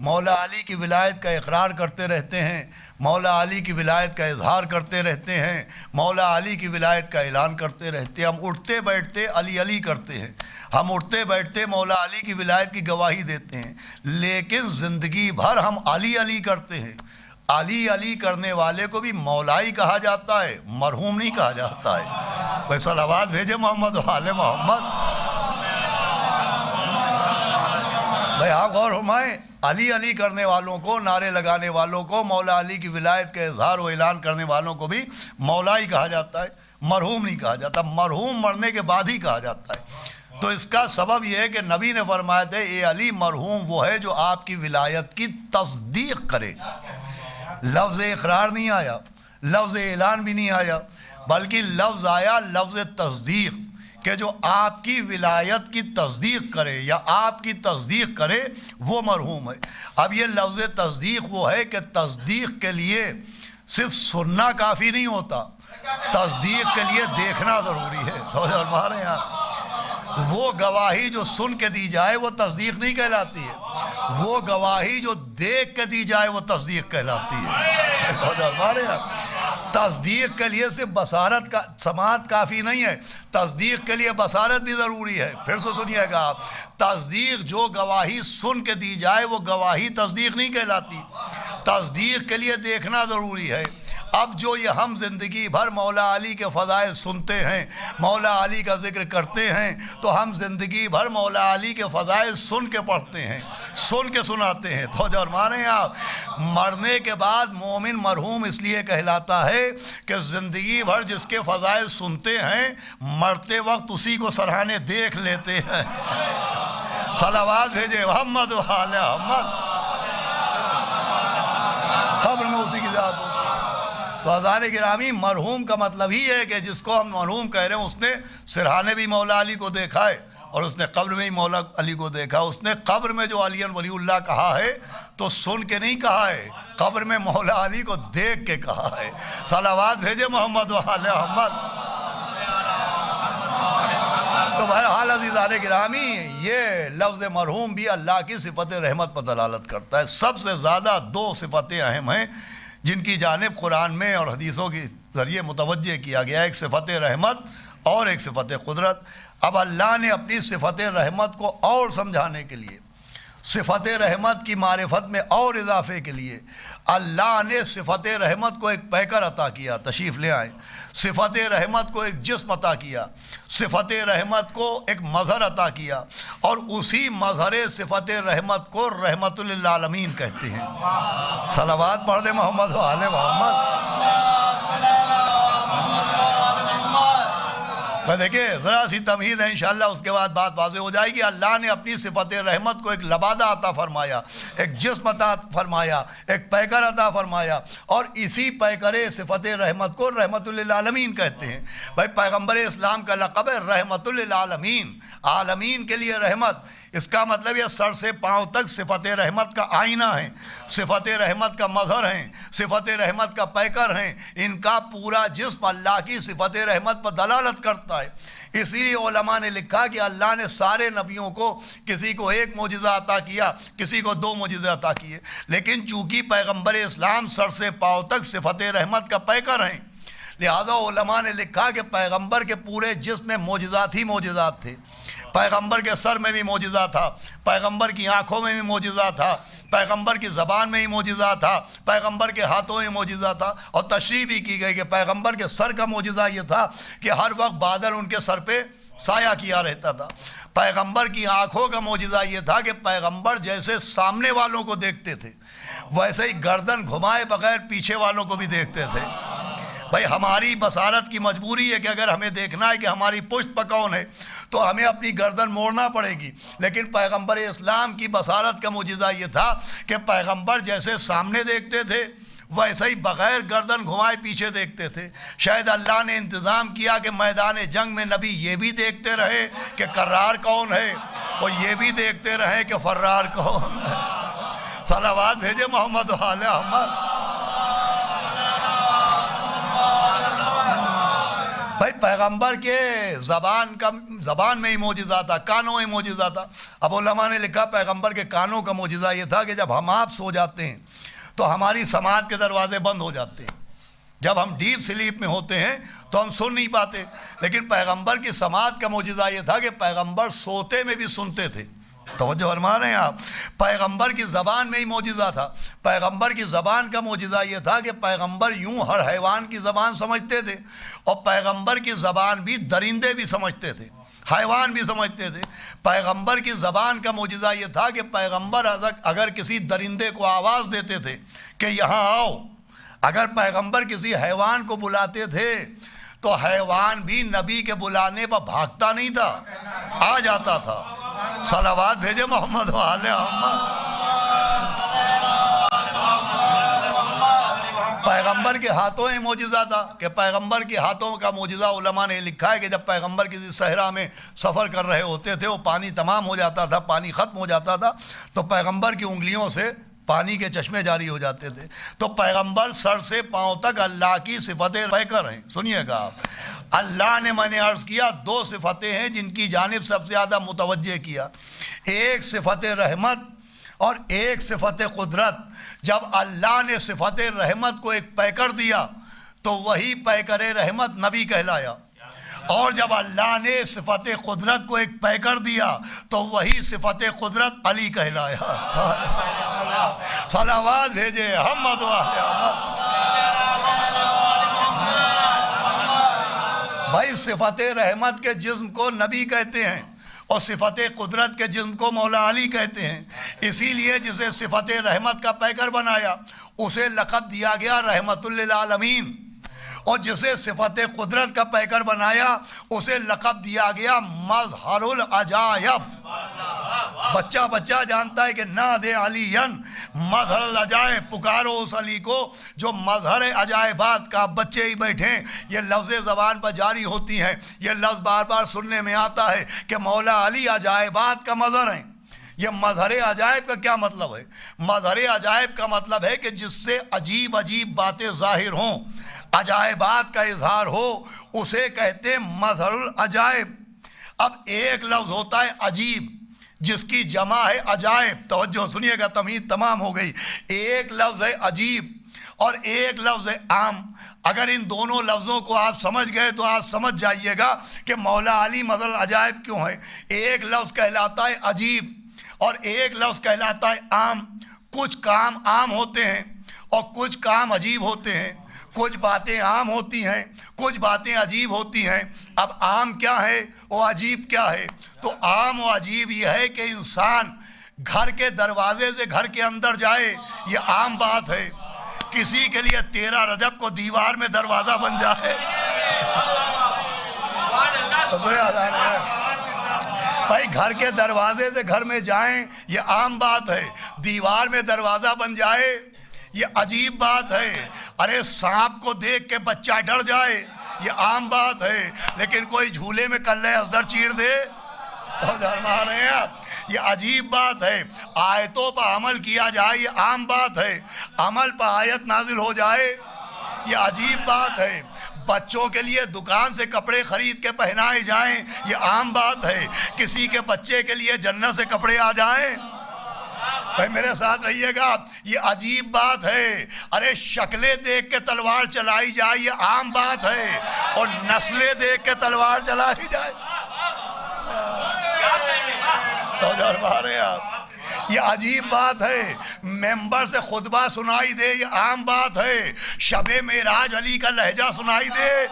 مولا علی کی ولایت کا اقرار کرتے رہتے ہیں، مولا علی کی ولایت کا اظہار کرتے رہتے ہیں، مولا علی کی ولایت کا اعلان کرتے رہتے ہیں۔ ہم اٹھتے بیٹھتے علی علی کرتے ہیں، ہم اٹھتے بیٹھتے مولا علی کی ولایت کی گواہی دیتے ہیں، لیکن زندگی بھر ہم علی علی کرتے ہیں۔ علی علی کرنے والے کو بھی مولائی کہا جاتا ہے، مرحوم نہیں کہا جاتا ہے۔ کوئی صلوات بھیجے محمد و آل محمد۔ بھائی آپ غور فرمائیں، علی علی کرنے والوں کو، نعرے لگانے والوں کو، مولا علی کی ولایت کا اظہار و اعلان کرنے والوں کو بھی مولائی کہا جاتا ہے، مرحوم نہیں کہا جاتا۔ مرحوم مرنے کے بعد ہی کہا جاتا ہے۔ تو اس کا سبب یہ ہے کہ نبی نے فرمایا تھا اے علی مرحوم وہ ہے جو آپ کی ولایت کی تصدیق کرے۔ لفظ اقرار نہیں آیا، لفظ اعلان بھی نہیں آیا، بلکہ لفظ آیا لفظ تصدیق، کہ جو آپ کی ولایت کی تصدیق کرے یا آپ کی تصدیق کرے وہ مرحوم ہے۔ اب یہ لفظ تصدیق وہ ہے کہ تصدیق کے لیے صرف سننا کافی نہیں ہوتا، تصدیق کے لیے دیکھنا ضروری ہے۔ سمجھ فرما رہے ہیں آپ؟ وہ گواہی جو سن کے دی جائے وہ تصدیق نہیں کہلاتی ہے، وہ گواہی جو دیکھ کے دی جائے وہ تصدیق کہلاتی ہے۔ سمجھ فرما رہے ہیں آپ؟ تصدیق کے لیے صرف بصارت کا سماعت کافی نہیں ہے، تصدیق کے لیے بصارت بھی ضروری ہے۔ پھر سے سنیے گا آپ، تصدیق جو گواہی سن کے دی جائے وہ گواہی تصدیق نہیں کہلاتی، تصدیق کے لیے دیکھنا ضروری ہے۔ اب جو یہ ہم زندگی بھر مولا علی کے فضائل سنتے ہیں، مولا علی کا ذکر کرتے ہیں، تو ہم زندگی بھر مولا علی کے فضائل سن کے پڑھتے ہیں، سن کے سناتے ہیں۔ تو جو مانے آپ، مرنے کے بعد مومن مرحوم اس لیے کہلاتا ہے کہ زندگی بھر جس کے فضائل سنتے ہیں، مرتے وقت اسی کو سراہنے دیکھ لیتے ہیں۔ صلوات بھیجے محمد و آل محمد۔ قبر میں اسی کی ذات ہو۔ تو حضرات گرامی، مرحوم کا مطلب ہی ہے کہ جس کو ہم مرحوم کہہ رہے ہیں اس نے سرہانے بھی مولا علی کو دیکھا ہے، اور اس نے قبر میں ہی مولا علی کو دیکھا۔ اس نے قبر میں جو علی ولی اللہ کہا ہے تو سن کے نہیں کہا ہے، قبر میں مولا علی کو دیکھ کے کہا ہے۔ صلوات بھیجے محمد و آل محمد۔ تو بہرحال عزیزان گرامی، یہ لفظ مرحوم بھی اللہ کی صفت رحمت پر دلالت کرتا ہے۔ سب سے زیادہ دو صفتیں اہم ہیں جن کی جانب قرآن میں اور حدیثوں کے ذریعے متوجہ کیا گیا، ایک صفت رحمت اور ایک صفت قدرت۔ اب اللہ نے اپنی صفت رحمت کو اور سمجھانے کے لیے، صفت رحمت کی معرفت میں اور اضافے کے لیے، اللہ نے صفت رحمت کو ایک پیکر عطا کیا۔ تشریف لے آئیں۔ صفت رحمت کو ایک جسم عطا کیا، صفت رحمت کو ایک مظہر عطا کیا، اور اسی مظہر صفت رحمت کو رحمت للعالمین کہتے ہیں۔ صلوات پڑھ دے محمد و آل محمد۔ دیکھیں ذرا سی تمہید ہے، انشاءاللہ اس کے بعد بات واضح ہو جائے گی۔ اللہ نے اپنی صفت رحمت کو ایک لبادہ عطا فرمایا، ایک جسم عطا فرمایا، ایک پیکر عطا فرمایا، اور اسی پیکر صفت رحمت کو رحمت للعالمین کہتے ہیں۔ بھائی پیغمبر اسلام کا لقب ہے رحمت للعالمین، عالمین کے لیے رحمت۔ اس کا مطلب یہ سر سے پاؤں تک صفت رحمت کا آئینہ ہے، صفت رحمت کا مظہر ہیں، صفت رحمت کا پیکر ہیں۔ ان کا پورا جسم اللہ کی صفت رحمت پر دلالت کرتا ہے۔ اس لیے علماء نے لکھا کہ اللہ نے سارے نبیوں کو، کسی کو ایک معجزہ عطا کیا، کسی کو 2 معجزے عطا کیے، لیکن چونکہ پیغمبر اسلام سر سے پاؤں تک صفت رحمت کا پیکر ہیں، لہذا علماء نے لکھا کہ پیغمبر کے پورے جسم میں معجزات ہی معجزات تھے۔ پیغمبر کے سر میں بھی معجزہ تھا، پیغمبر کی آنکھوں میں بھی معجزہ تھا، پیغمبر کی زبان میں ہی معجزہ تھا، پیغمبر کے ہاتھوں میں معجزہ تھا، اور تشریح بھی کی گئی کہ پیغمبر کے سر کا معجزہ یہ تھا کہ ہر وقت بادل ان کے سر پہ سایہ کیا رہتا تھا۔ پیغمبر کی آنکھوں کا معجزہ یہ تھا کہ پیغمبر جیسے سامنے والوں کو دیکھتے تھے، ویسے ہی گردن گھمائے بغیر پیچھے والوں کو بھی دیکھتے تھے۔ بھائی ہماری بصارت کی مجبوری ہے کہ اگر ہمیں دیکھنا ہے کہ ہماری پشت پر کون ہے تو ہمیں اپنی گردن موڑنا پڑے گی. لیکن پیغمبر اسلام کی بصارت کا معجزہ یہ تھا کہ پیغمبر جیسے سامنے دیکھتے تھے ویسے ہی بغیر گردن گھمائے پیچھے دیکھتے تھے. شاید اللہ نے انتظام کیا کہ میدان جنگ میں نبی یہ بھی دیکھتے رہے کہ کرار کون ہے اور یہ بھی دیکھتے رہے کہ فرار کون ہے. صلوات بھیجے محمد و آل احمد. بھائی پیغمبر کے زبان میں ہی معجزہ تھا, کانوں میں معجزہ تھا. اب علماء نے لکھا پیغمبر کے کانوں کا معجزہ یہ تھا کہ جب ہم آپ سو جاتے ہیں تو ہماری سماعت کے دروازے بند ہو جاتے ہیں. جب ہم ڈیپ سلیپ میں ہوتے ہیں تو ہم سن نہیں پاتے. لیکن پیغمبر کی سماعت کا معجزہ یہ تھا کہ پیغمبر سوتے میں بھی سنتے تھے. توجہ فرما رہے ہیں آپ. پیغمبر کی زبان میں ہی معجزہ تھا. پیغمبر کی زبان کا معجزہ یہ تھا کہ پیغمبر یوں ہر حیوان کی زبان سمجھتے تھے اور پیغمبر کی زبان بھی درندے بھی سمجھتے تھے, حیوان بھی سمجھتے تھے. پیغمبر کی زبان کا معجزہ یہ تھا کہ پیغمبر اگر کسی درندے کو آواز دیتے تھے کہ یہاں آؤ, اگر پیغمبر کسی حیوان کو بلاتے تھے تو حیوان بھی نبی کے بلانے پر بھاگتا نہیں تھا, آ جاتا تھا. صلوات بھیجے محمد و آل احمد. پیغمبر کے ہاتھوں میں معجزہ تھا کہ پیغمبر کے ہاتھوں کا معجزہ علماء نے لکھا ہے کہ جب پیغمبر کسی صحرا میں سفر کر رہے ہوتے تھے, وہ پانی تمام ہو جاتا تھا, پانی ختم ہو جاتا تھا, تو پیغمبر کی انگلیوں سے پانی کے چشمے جاری ہو جاتے تھے. تو پیغمبر سر سے پاؤں تک اللہ کی صفتیں پیکر ہیں. سنیے گا آپ, اللہ نے میں نے عرض کیا دو صفتیں ہیں جن کی جانب سب سے زیادہ متوجہ کیا, ایک صفت رحمت اور ایک صفت قدرت. جب اللہ نے صفت رحمت کو ایک پیکر دیا تو وہی پیکر رحمت نبی کہلایا, اور جب اللہ نے صفت قدرت کو ایک پیکر دیا تو وہی صفت قدرت علی کہلایا. صلوات بھیجے محمد و آل احمد. بھائی صفت رحمت کے جسم کو نبی کہتے ہیں اور صفت قدرت کے جسم کو مولا علی کہتے ہیں. اسی لیے جسے صفت رحمت کا پیکر بنایا اسے لقب دیا گیا رحمت للعالمین, اور جسے صفت قدرت کا پیکر بنایا اسے لقب دیا گیا مظہر العجائب. بچہ جانتا ہے کہ ناد علی مظہر العجائب, پکارو اس علی کو جو مظہر عجائبات کا. بچے ہی بیٹھیں, یہ لفظ زبان پر جاری ہوتی ہیں, یہ لفظ بار بار سننے میں آتا ہے کہ مولا علی عجائبات کا مظہر ہیں. یہ مظہر عجائب کا کیا مطلب ہے؟ مظہر عجائب کا مطلب ہے کہ جس سے عجیب عجیب باتیں ظاہر ہوں, عجائبات کا اظہار ہو, اسے کہتے ہیں مظہر العجائب. اب ایک لفظ ہوتا ہے عجیب جس کی جمع ہے عجائب. توجہ سنیے گا, تمہید تمام ہو گئی. ایک لفظ ہے عجیب اور ایک لفظ ہے عام. اگر ان دونوں لفظوں کو آپ سمجھ گئے تو آپ سمجھ جائیے گا کہ مولا علی مظہر العجائب کیوں ہے. ایک لفظ کہلاتا ہے عجیب اور ایک لفظ کہلاتا ہے عام. کچھ کام عام ہوتے ہیں اور کچھ کام عجیب ہوتے ہیں. کچھ باتیں عام ہوتی ہیں, کچھ باتیں عجیب ہوتی ہیں. اب عام کیا ہے اور عجیب کیا ہے؟ تو عام و عجیب یہ ہے کہ انسان گھر کے دروازے سے گھر کے اندر جائے, یہ عام بات ہے. کسی کے لیے 13 رجب کو دیوار میں دروازہ بن جائے, بھائی گھر کے دروازے سے گھر میں جائیں یہ عام بات ہے. دیوار میں دروازہ بن جائے یہ عجیب بات ہے. ارے سانپ کو دیکھ کے بچہ ڈر جائے یہ عام بات ہے. لیکن کوئی جھولے میں کلے ازدر چیر دے یہ عجیب بات ہے. آیتوں پر عمل کیا جائے یہ عام بات ہے. عمل پر آیت نازل ہو جائے یہ عجیب بات ہے. بچوں کے لیے دکان سے کپڑے خرید کے پہنائے جائیں یہ عام بات ہے. کسی کے بچے کے لیے جنت سے کپڑے آ جائیں, بھائی میرے ساتھ رہیے گا, یہ عجیب بات ہے. ارے شکلیں دیکھ کے تلوار چلائی جائے یہ عام بات ہے, اور نسلیں دیکھ کے تلوار چلائی جائے یہ عجیب بات ہے. ممبر سے خطبہ سنائی دے یہ عام بات ہے. شب معراج علی کا لہجہ سنائی دے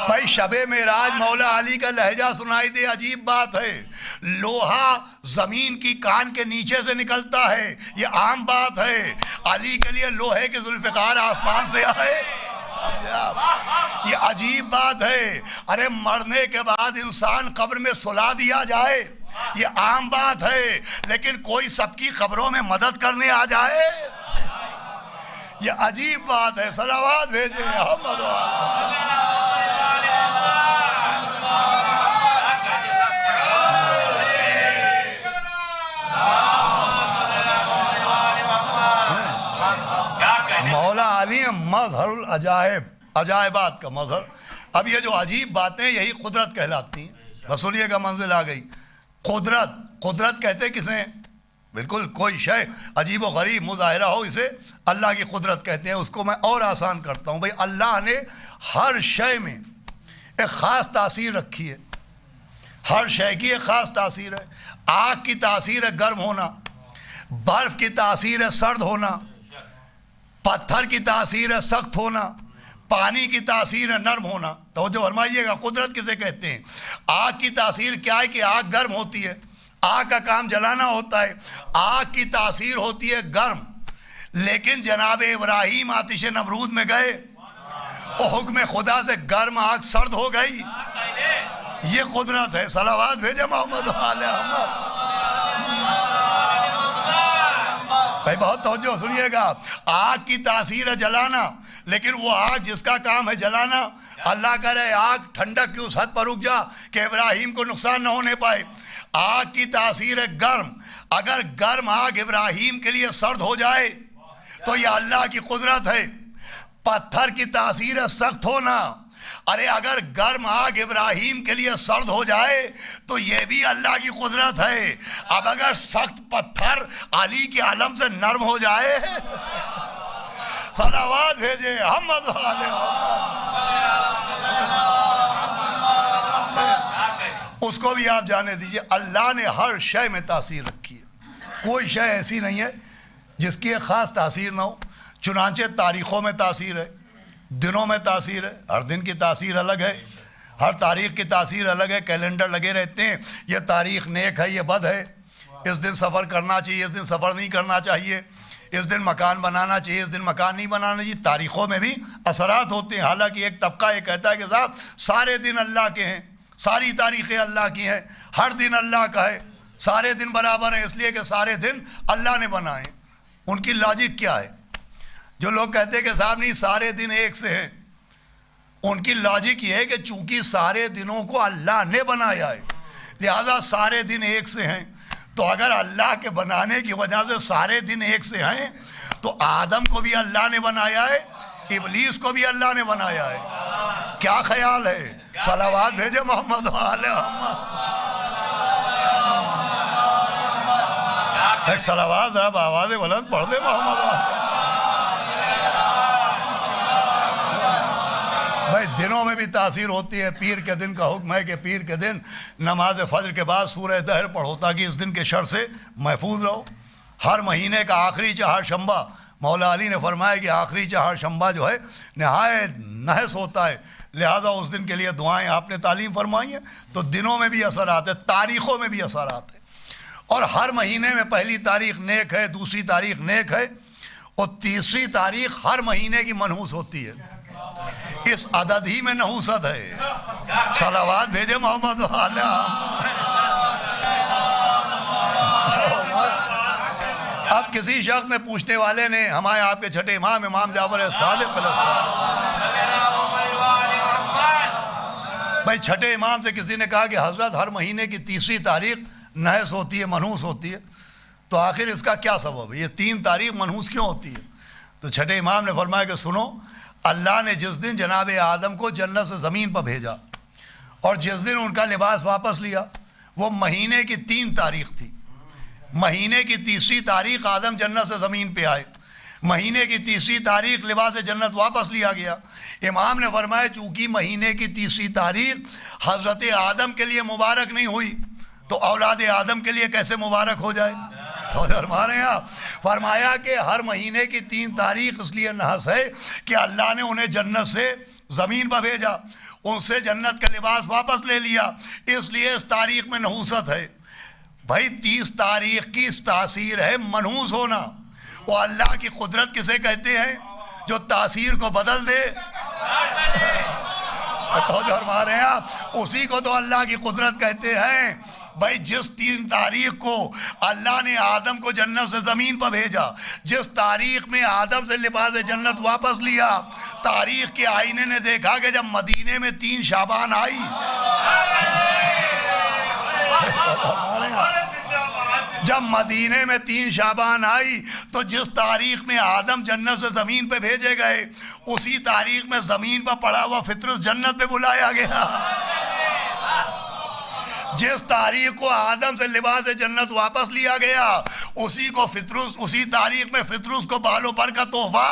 بھائی شب معراج مولا علی کا لہجہ سنائی دے عجیب بات ہے. لوہا زمین کی کان کے نیچے سے نکلتا ہے، یہ عام بات ہے۔ علی کے لیے لوہے کے ذوالفقار آسمان سے آئے، یہ عجیب بات ہے۔ ارے مرنے کے بعد انسان قبر میں سلا دیا جائے، یہ عام بات ہے، لیکن کوئی سب کی قبروں میں مدد کرنے آ جائے، یہ عجیب بات ہے۔ صلوات بھیجیں محمد مولا علی مظہر العجائب، عجائبات کا مظہر۔ اب یہ جو عجیب باتیں یہی قدرت کہلاتی ہیں۔ بس سنیے گا، منزل آ گئی۔ قدرت کہتے کسے؟ بالکل کوئی شے عجیب و غریب مظاہرہ ہو، اسے اللہ کی قدرت کہتے ہیں۔ اس کو میں اور آسان کرتا ہوں، بھئی اللہ نے ہر شے میں ایک خاص تاثیر رکھی ہے، ہر شے کی ایک خاص تاثیر ہے۔ آگ کی تاثیر ہے گرم ہونا، برف کی تاثیر ہے سرد ہونا، پتھر کی تاثیر ہے سخت ہونا، پانی کی تاثیر ہے نرم ہونا۔ توجہ فرمائیے گا، قدرت کسے کہتے ہیں؟ آگ کی تاثیر کیا ہے کہ آگ گرم ہوتی ہے، آگ کا کام جلانا ہوتا ہے، آگ کی تاثیر ہوتی ہے گرم۔ لیکن جناب ابراہیم آتش نمرود میں گئے، حکم خدا سے گرم آگ سرد ہو گئی، یہ قدرت ہے۔ صلوات بھیجے محمد علیہ محمد۔ بھائی بہت توجہ سنیے گا، آگ کی تاثیر ہے جلانا، لیکن وہ آگ جس کا کام ہے جلانا، اللہ کہہ رہے آگ ٹھنڈک کی اس حد پر رک جا کہ ابراہیم کو نقصان نہ ہونے پائے۔ آگ کی تاثیر ہے گرم، اگر گرم آگ ابراہیم کے لیے سرد ہو جائے تو یہ اللہ کی قدرت ہے۔ پتھر کی تاثیر ہے سخت ہونا، ارے اگر گرم آگ ابراہیم کے لیے سرد ہو جائے تو یہ بھی اللہ کی قدرت ہے۔ اب اگر سخت پتھر علی کے علم سے نرم ہو جائے، صلوات بھیجے محمد علیہ، اس کو بھی آپ جانے دیجئے۔ اللہ نے ہر شے میں تاثیر رکھی ہے، کوئی شے ایسی نہیں ہے جس کی ایک خاص تاثیر نہ ہو۔ چنانچہ تاریخوں میں تاثیر ہے، دنوں میں تاثیر ہے، ہر دن کی تاثیر الگ ہے، ہر تاریخ کی تاثیر الگ ہے۔ کیلنڈر لگے رہتے ہیں، یہ تاریخ نیک ہے، یہ بد ہے، اس دن سفر کرنا چاہیے، اس دن سفر نہیں کرنا چاہیے، اس دن مکان بنانا چاہیے، اس دن مکان نہیں بنانا چاہیے۔ تاریخوں میں بھی اثرات ہوتے ہیں۔ حالانکہ ایک طبقہ یہ کہتا ہے کہ صاحب سارے دن اللہ کے ہیں، ساری تاریخیں اللہ کی ہیں، ہر دن اللہ کا ہے، سارے دن برابر ہیں، اس لیے کہ سارے دن اللہ نے بنائے۔ ان کی لاجک کیا ہے؟ جو لوگ کہتے ہیں کہ صاحب نہیں سارے دن ایک سے ہیں، ان کی لاجک یہ ہے کہ چونکہ سارے دنوں کو اللہ نے بنایا ہے لہذا سارے دن ایک سے ہیں۔ تو اگر اللہ کے بنانے کی وجہ سے سارے دن ایک سے ہیں تو آدم کو بھی اللہ نے بنایا ہے، ابلیس کو بھی اللہ نے بنایا ہے۔ کیا خیال ہے؟ صلوات بھیجے محمد علیہ محمد۔ ایک صلوات ذرا آواز بلند پڑھ دے محمد علیہ۔ بھائی دنوں میں بھی تاثیر ہوتی ہے۔ پیر کے دن کا حکم ہے کہ پیر کے دن نماز فجر کے بعد سورہ دہر پڑھو تاکہ اس دن کے شر سے محفوظ رہو۔ ہر مہینے کا آخری چہار شنبہ، مولا علی نے فرمایا کہ آخری چہار شنبہ جو ہے نہایت نحس ہوتا ہے، لہذا اس دن کے لیے دعائیں آپ نے تعلیم فرمائی ہیں۔ تو دنوں میں بھی اثرات ہے، تاریخوں میں بھی اثرات ہے، اور ہر مہینے میں پہلی تاریخ نیک ہے، دوسری تاریخ نیک ہے، اور تیسری تاریخ ہر مہینے کی منحوس ہوتی ہے۔ اس عدد ہی میں نحوست ہے۔ صلوات بھیجے محمد علیہ۔ اب کسی شخص نے پوچھنے والے نے ہمارے آپ کے چھٹے امام امام جعفر صادق بھائی چھٹے امام سے کسی نے کہا کہ حضرت ہر مہینے کی تیسری تاریخ نحس ہوتی ہے، منحوس ہوتی ہے، تو آخر اس کا کیا سبب ہے؟ یہ 3 تاریخ منحوس کیوں ہوتی ہے؟ تو چھٹے امام نے فرمایا کہ سنو، اللہ نے جس دن جناب آدم کو جنت سے زمین پر بھیجا اور جس دن ان کا لباس واپس لیا وہ مہینے کی 3 تاریخ تھی۔ مہینے کی تیسری تاریخ آدم جنت سے زمین پہ آئے، مہینے کی تیسری تاریخ لباس جنت واپس لیا گیا۔ امام نے فرمایا چونکہ مہینے کی تیسری تاریخ حضرت آدم کے لیے مبارک نہیں ہوئی تو اولاد آدم کے لیے کیسے مبارک ہو جائے؟ تو فرما رہے ہیں آپ، فرمایا کہ ہر مہینے کی 3 تاریخ اس لیے نحس ہے کہ اللہ نے انہیں جنت سے زمین پر بھیجا، ان سے جنت کا لباس واپس لے لیا، اس لیے اس تاریخ میں نحوست ہے۔ بھائی 30 تاریخ کی تاثیر ہے منحوس ہونا. وہ اللہ کی قدرت کسے کہتے ہیں؟ جو تاثیر کو بدل دے. جو فرما رہے ہیں آپ، اسی کو تو اللہ کی قدرت کہتے ہیں. بھائی جس 3 تاریخ کو اللہ نے آدم کو جنت سے زمین پر بھیجا، جس تاریخ میں آدم سے لباس جنت واپس لیا، تاریخ کے آئینے نے دیکھا کہ جب مدینے میں 3 شعبان آئی، جب مدینے میں 3 شعبان آئی تو جس تاریخ میں آدم جنت سے زمین پہ بھیجے گئے، اسی تاریخ میں زمین پر پڑا ہوا فطرس جنت پہ بلایا گیا. جس تاریخ کو آدم سے لباس جنت واپس لیا گیا، اسی تاریخ میں فطرس کو بالوں پر کا تحفہ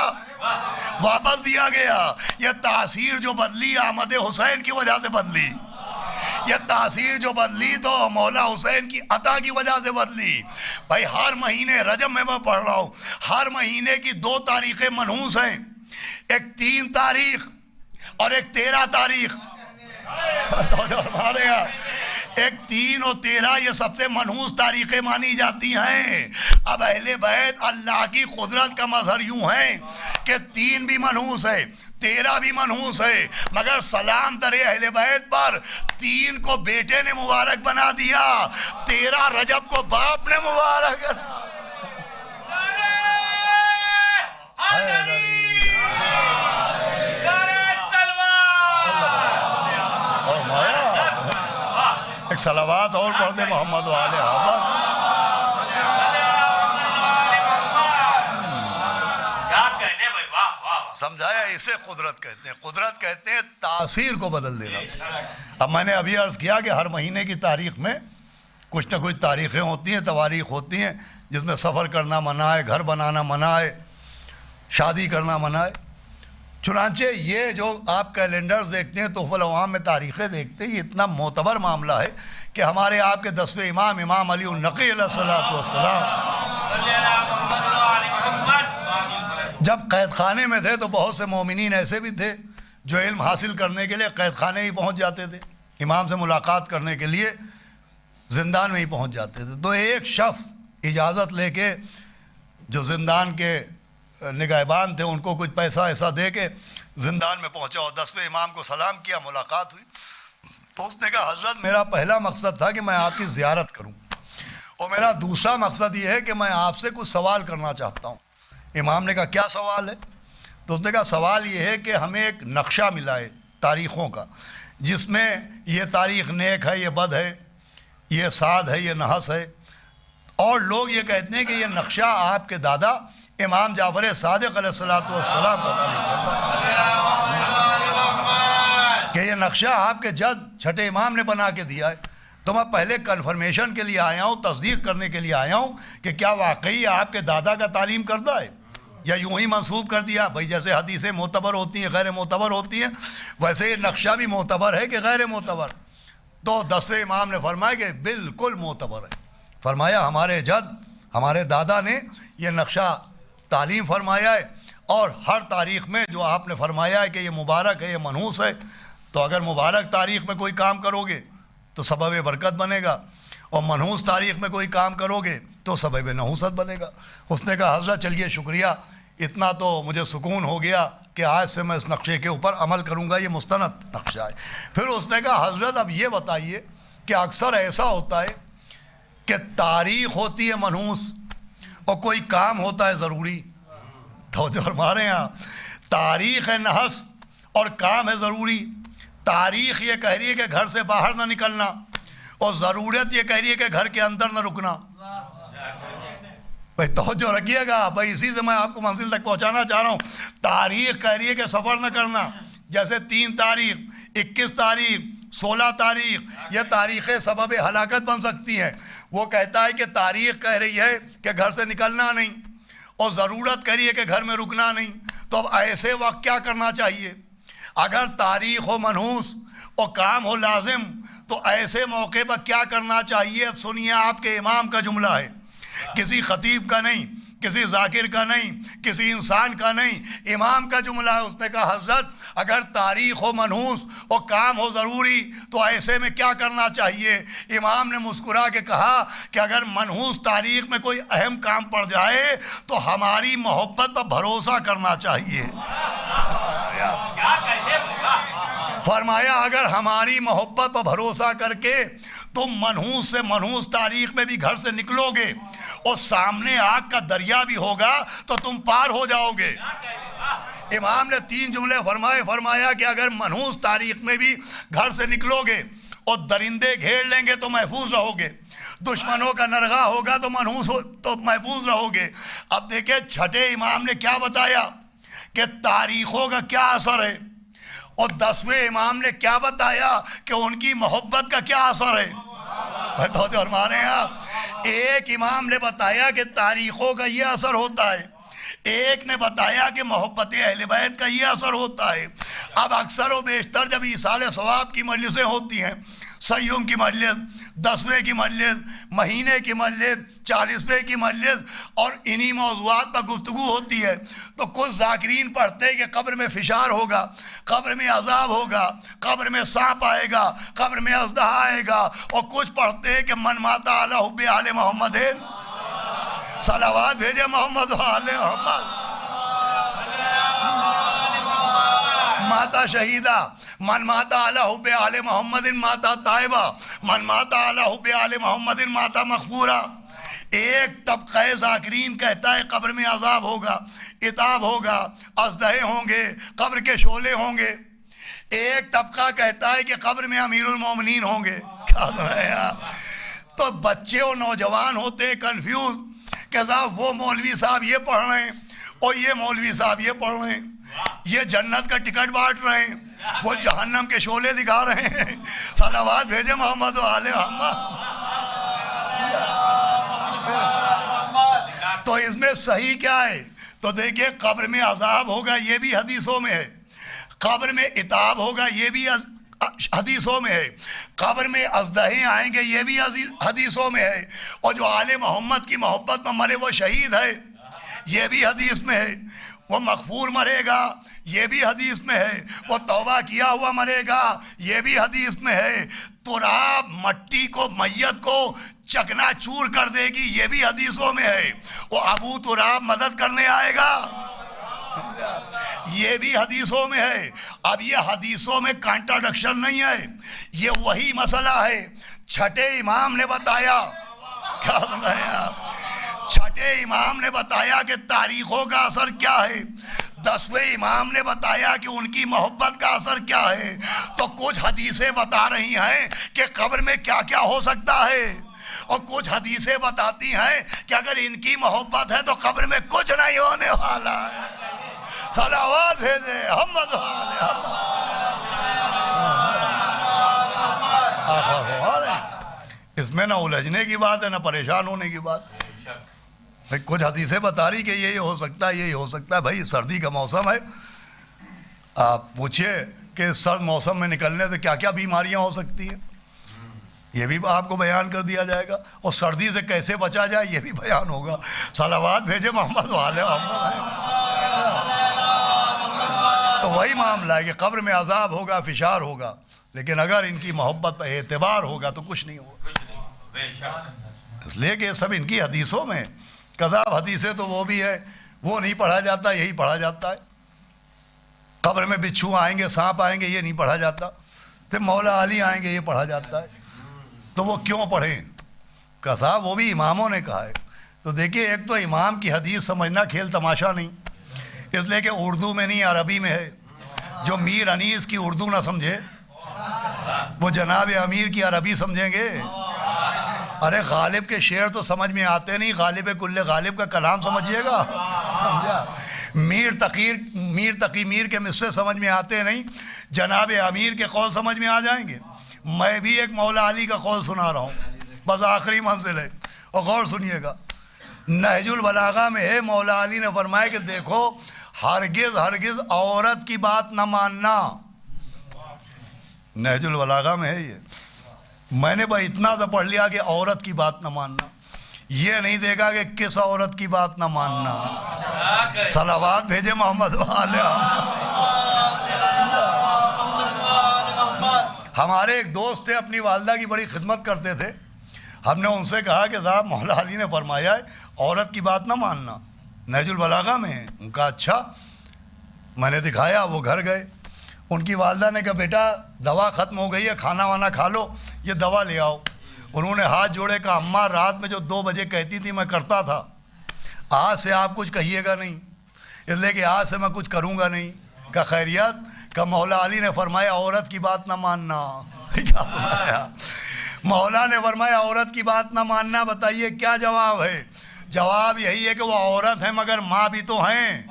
واپس دیا گیا. یہ تاثیر جو بدلی احمد حسین کی وجہ سے بدلی. یہ تاثیر جو بدلی تو مولا حسین کی عطا کی وجہ سے بدلی. بھائی ہر مہینے رجب میں پڑھ رہا ہوں، ہر مہینے کی 2 تاریخیں منحوس ہیں. ایک 3 تاریخ اور ایک 13 تاریخ. ہمارے یہاں ایک 3 اور 13 یہ سب سے منحوس تاریخیں مانی جاتی ہیں. اب اہل بیت اللہ کی قدرت کا مظہر یوں ہے کہ 3 بھی منحوس ہے، 13 بھی منحوس ہے، مگر سلام در اہل بیت پر 3 کو بیٹے نے مبارک بنا دیا، 13 رجب کو باپ نے مبارک. ایک صلوات اور پڑھ دے محمد و آل محمد. سمجھایا؟ اسے قدرت کہتے ہیں. قدرت کہتے ہیں تاثیر کو بدل دینا. اب میں نے ابھی عرض کیا کہ ہر مہینے کی تاریخ میں کچھ نہ کچھ تاریخیں ہوتی ہیں، تواریخ ہوتی ہیں جس میں سفر کرنا منع ہے، گھر بنانا منع ہے، شادی کرنا منع ہے. چنانچہ یہ جو آپ کیلنڈرز دیکھتے ہیں، تحفہ العوام میں تاریخیں دیکھتے ہیں، یہ اتنا معتبر معاملہ ہے کہ ہمارے آپ کے 10ویں امام علی النقی علیہ السلام جب قید خانے میں تھے تو بہت سے مومنین ایسے بھی تھے جو علم حاصل کرنے کے لیے قید خانے ہی پہنچ جاتے تھے، امام سے ملاقات کرنے کے لیے زندان میں ہی پہنچ جاتے تھے. تو ایک شخص اجازت لے کے جو زندان کے نگہبان تھے ان کو کچھ پیسہ ایسا دے کے زندان میں پہنچا اور 10ویں امام کو سلام کیا، ملاقات ہوئی. تو اس نے کہا حضرت میرا پہلا مقصد تھا کہ میں آپ کی زیارت کروں، اور میرا دوسرا مقصد یہ ہے کہ میں آپ سے کچھ سوال کرنا چاہتا ہوں. امام نے کہا کیا سوال ہے؟ تو اس نے کہا سوال یہ ہے کہ ہمیں ایک نقشہ ملا ہے تاریخوں کا، جس میں یہ تاریخ نیک ہے، یہ بد ہے، یہ صاد ہے، یہ نحس ہے، اور لوگ یہ کہتے ہیں کہ یہ نقشہ آپ کے دادا امام جعفر صادق علیہ السلام کا کہ یہ نقشہ آپ کے جد چھٹے امام نے بنا کے دیا ہے. تو میں پہلے کنفرمیشن کے لیے آیا ہوں، تصدیق کرنے کے لیے آیا ہوں کہ کیا واقعی آپ کے دادا کا تعلیم کردہ ہے یا یوں ہی منسوب کر دیا. بھائی جیسے حدیثیں معتبر ہوتی ہیں، غیر معتبر ہوتی ہیں، ویسے یہ نقشہ بھی معتبر ہے کہ غیر معتبر. تو 10ویں امام نے فرمایا کہ بالکل معتبر ہے. فرمایا ہمارے جد، ہمارے دادا نے یہ نقشہ تعلیم فرمایا ہے، اور ہر تاریخ میں جو آپ نے فرمایا ہے کہ یہ مبارک ہے، یہ منحوس ہے، تو اگر مبارک تاریخ میں کوئی کام کرو گے تو سبب برکت بنے گا، اور منحوس تاریخ میں کوئی کام کرو گے تو سبب نحوست بنے گا. اس نے کہا حضرت چلیے شکریہ، اتنا تو مجھے سکون ہو گیا کہ آج سے میں اس نقشے کے اوپر عمل کروں گا، یہ مستند نقشہ ہے. پھر اس نے کہا حضرت اب یہ بتائیے کہ اکثر ایسا ہوتا ہے کہ تاریخ ہوتی ہے منحوس اور کوئی کام ہوتا ہے ضروری. تو جو ہمارے یہاں تاریخ ہے نحس اور کام ہے ضروری. تاریخ یہ کہہ رہی ہے کہ گھر سے باہر نہ نکلنا، اور ضرورت یہ کہہ رہی ہے کہ گھر کے اندر نہ رکنا. بھائی توجہ رکھیے گا، بھائی اسی سے میں آپ کو منزل تک پہنچانا چاہ رہا ہوں. تاریخ کہہ رہی ہے کہ سفر نہ کرنا، جیسے 3 تاریخ، 21 تاریخ، 16 تاریخ، یہ تاریخیں سبب ہلاکت بن سکتی ہیں. وہ کہتا ہے کہ تاریخ کہہ رہی ہے کہ گھر سے نکلنا نہیں، اور ضرورت کہہ رہی ہے کہ گھر میں رکنا نہیں. تو اب ایسے وقت کیا کرنا چاہیے؟ اگر تاریخ ہو منحوس اور کام ہو لازم تو ایسے موقع پر کیا کرنا چاہیے؟ اب سنیے، آپ کے امام کا جملہ ہے، کسی خطیب کا نہیں، کسی ذاکر کا نہیں، کسی انسان کا نہیں، امام کا جملہ ہے۔ اس نے کہا حضرت اگر تاریخ ہو منحوس اور کام ہو ضروری تو ایسے میں کیا کرنا چاہیے؟ امام نے مسکرا کے کہا کہ اگر منحوس تاریخ میں کوئی اہم کام پڑ جائے تو ہماری محبت پر بھروسہ کرنا چاہیے۔ فرمایا اگر ہماری محبت پر بھروسہ کر کے تم منحوس سے منحوس تاریخ میں بھی گھر سے نکلو گے اور سامنے آگ کا دریا بھی ہوگا تو تم پار ہو جاؤ گے۔ امام نے 3 جملے فرمایا کہ اگر منحوس تاریخ میں بھی گھر سے نکلو گے اور درندے گھیر لیں گے تو محفوظ رہو گے، دشمنوں کا نرغہ ہوگا تو تو محفوظ رہو گے۔ اب دیکھیں چھٹے امام نے کیا بتایا کہ تاریخوں کا کیا اثر ہے، اور 10ویں امام نے کیا بتایا کہ ان کی محبت کا کیا اثر ہے۔ ہمارے یہاں ایک امام نے بتایا کہ تاریخوں کا یہ اثر ہوتا ہے، ایک نے بتایا کہ محبت اہل بیت کا یہ اثر ہوتا ہے۔ اب اکثر و بیشتر جب ایصال ثواب کی مجلسیں ہوتی ہیں، سیوم کی مجلس، 10ویں کی مجلس، مہینے کی مجلس، 40ویں کی مجلس، اور انہی موضوعات پر گفتگو ہوتی ہے تو کچھ ذاکرین پڑھتے ہیں کہ قبر میں فشار ہوگا، قبر میں عذاب ہوگا، قبر میں سانپ آئے گا، قبر میں اژدہا آئے گا، اور کچھ پڑھتے ہیں کہ من مات علی حب آل محمد، صلوات بھیجے محمد و آل محمد، ماتا شہیدہ، من ماتا علی حب آل محمد ماتا طائبہ، من ماتا علی حب آل محمد ماتا مغفورہ۔ ایک طبقہ ذاکرین کہتا ہے قبر میں عذاب ہوگا، عتاب ہوگا، اژدہے ہوں گے، قبر کے شعلے ہوں گے۔ ایک طبقہ کہتا ہے کہ قبر میں امیر المومنین ہوں گے۔ کیا تو بچے اور نوجوان ہوتے ہیں کنفیوز کہ صاحب وہ مولوی صاحب یہ پڑھ رہے ہیں اور یہ مولوی صاحب یہ پڑھ رہے ہیں، یہ جنت کا ٹکٹ بانٹ رہے ہیں، وہ جہنم کے شعلے دکھا رہے ہیں۔ صلوات بھیجے محمد و آل محمد۔ تو اس میں صحیح کیا ہے؟ تو دیکھیے قبر میں عذاب ہوگا یہ بھی حدیثوں میں ہے، قبر میں عتاب ہوگا یہ بھی حدیثوں میں ہے، قبر میں اژدہے آئیں گے یہ بھی حدیثوں میں ہے، اور جو آل محمد کی محبت میں مرے وہ شہید ہے یہ بھی حدیث میں ہے، وہ مغفور مرے گا یہ بھی حدیث میں ہے، وہ توبہ کیا ہوا مرے گا یہ بھی حدیث میں ہے، تراب مٹی کو میت کو چکنا چور کر دے گی یہ بھی حدیثوں میں ہے، وہ ابو تراب مدد کرنے آئے گا یہ بھی حدیثوں میں ہے۔ اب یہ حدیثوں میں کانٹراڈکشن نہیں ہے، یہ وہی مسئلہ ہے۔ چھٹے امام نے بتایا، کیا بتایا؟ چھٹے امام نے بتایا کہ تاریخوں کا اثر کیا ہے، 10ویں امام نے بتایا کہ ان کی محبت کا اثر کیا ہے، تو کچھ حدیثیں بتا رہی ہیں کہ قبر میں کیا کیا ہو سکتا ہے، اور کچھ حدیثیں بتاتی ہیں کہ اگر ان کی محبت ہے تو قبر میں کچھ نہیں ہونے والا ہے۔ صلوات بھیجے محمد و آل محمد۔ اس میں نہ الجھنے کی بات ہے نہ پریشان ہونے کی بات۔ کچھ حدیثیں بتا رہی کہ یہ ہو سکتا ہے یہ ہو سکتا ہے۔ بھائی سردی کا موسم ہے، آپ پوچھئے کہ سرد موسم میں نکلنے سے کیا کیا بیماریاں ہو سکتی ہیں، یہ بھی آپ کو بیان کر دیا جائے گا، اور سردی سے کیسے بچا جائے یہ بھی بیان ہوگا۔ صلوات بھیجے محمد و آل محمد۔ تو وہی معاملہ ہے کہ قبر میں عذاب ہوگا، فشار ہوگا، لیکن اگر ان کی محبت پر اعتبار ہوگا تو کچھ نہیں ہوگا، اس لیے کہ سب ان کی حدیثوں میں۔ کذاب حدیثیں تو وہ بھی ہے، وہ نہیں پڑھا جاتا، یہی پڑھا جاتا ہے۔ قبر میں بچھو آئیں گے، سانپ آئیں گے، یہ نہیں پڑھا جاتا۔ پھر مولا علی آئیں گے، یہ پڑھا جاتا ہے۔ تو وہ کیوں پڑھیں؟ کذاب وہ بھی اماموں نے کہا ہے۔ تو دیکھیے ایک تو امام کی حدیث سمجھنا کھیل تماشا نہیں، اس لیے کہ اردو میں نہیں عربی میں ہے۔ جو میر انیس کی اردو نہ سمجھے وہ جناب امیر کی عربی سمجھیں گے؟ ارے غالب کے شعر تو سمجھ میں آتے نہیں، غالب کل غالب کا کلام سمجھیے گا۔ میر تقی میر کے مصرے سمجھ میں آتے نہیں، جناب امیر کے قول سمجھ میں آ جائیں گے۔ میں بھی ایک مولا علی کا قول سنا رہا ہوں، بس آخری منزل ہے، اور غور سنیے گا۔ نہج البلاغہ میں ہے، مولا علی نے فرمایا کہ دیکھو ہرگز ہرگز عورت کی بات نہ ماننا۔ نہج البلاغہ میں ہے یہ۔ میں نے بھائی اتنا سا پڑھ لیا کہ عورت کی بات نہ ماننا، یہ نہیں دیکھا کہ کس عورت کی بات نہ ماننا. صلوات بھیجے محمد والے. ہمارے ایک دوست تھے, اپنی والدہ کی بڑی خدمت کرتے تھے. ہم نے ان سے کہا کہ صاحب مولا علی نے فرمایا ہے عورت کی بات نہ ماننا, نہج البلاغہ میں ہے. ان کا اچھا. میں نے دکھایا, وہ گھر گئے. ان کی والدہ نے کہا بیٹا دوا ختم ہو گئی ہے, کھانا وانا کھا لو, یہ دوا لے آؤ. انہوں نے ہاتھ جوڑے کہا اماں رات میں جو 2 بجے کہتی تھی میں کرتا تھا, آج سے آپ کچھ کہیے گا نہیں, اس لیے کہ آج سے میں کچھ کروں گا نہیں. کہا خیریت؟ کہ مولا علی نے فرمایا عورت کی بات نہ ماننا. کیا فرمایا؟ مولا نے فرمایا عورت کی بات نہ ماننا. بتائیے کیا جواب ہے؟ جواب یہی ہے کہ وہ عورت ہے مگر ماں بھی تو ہیں.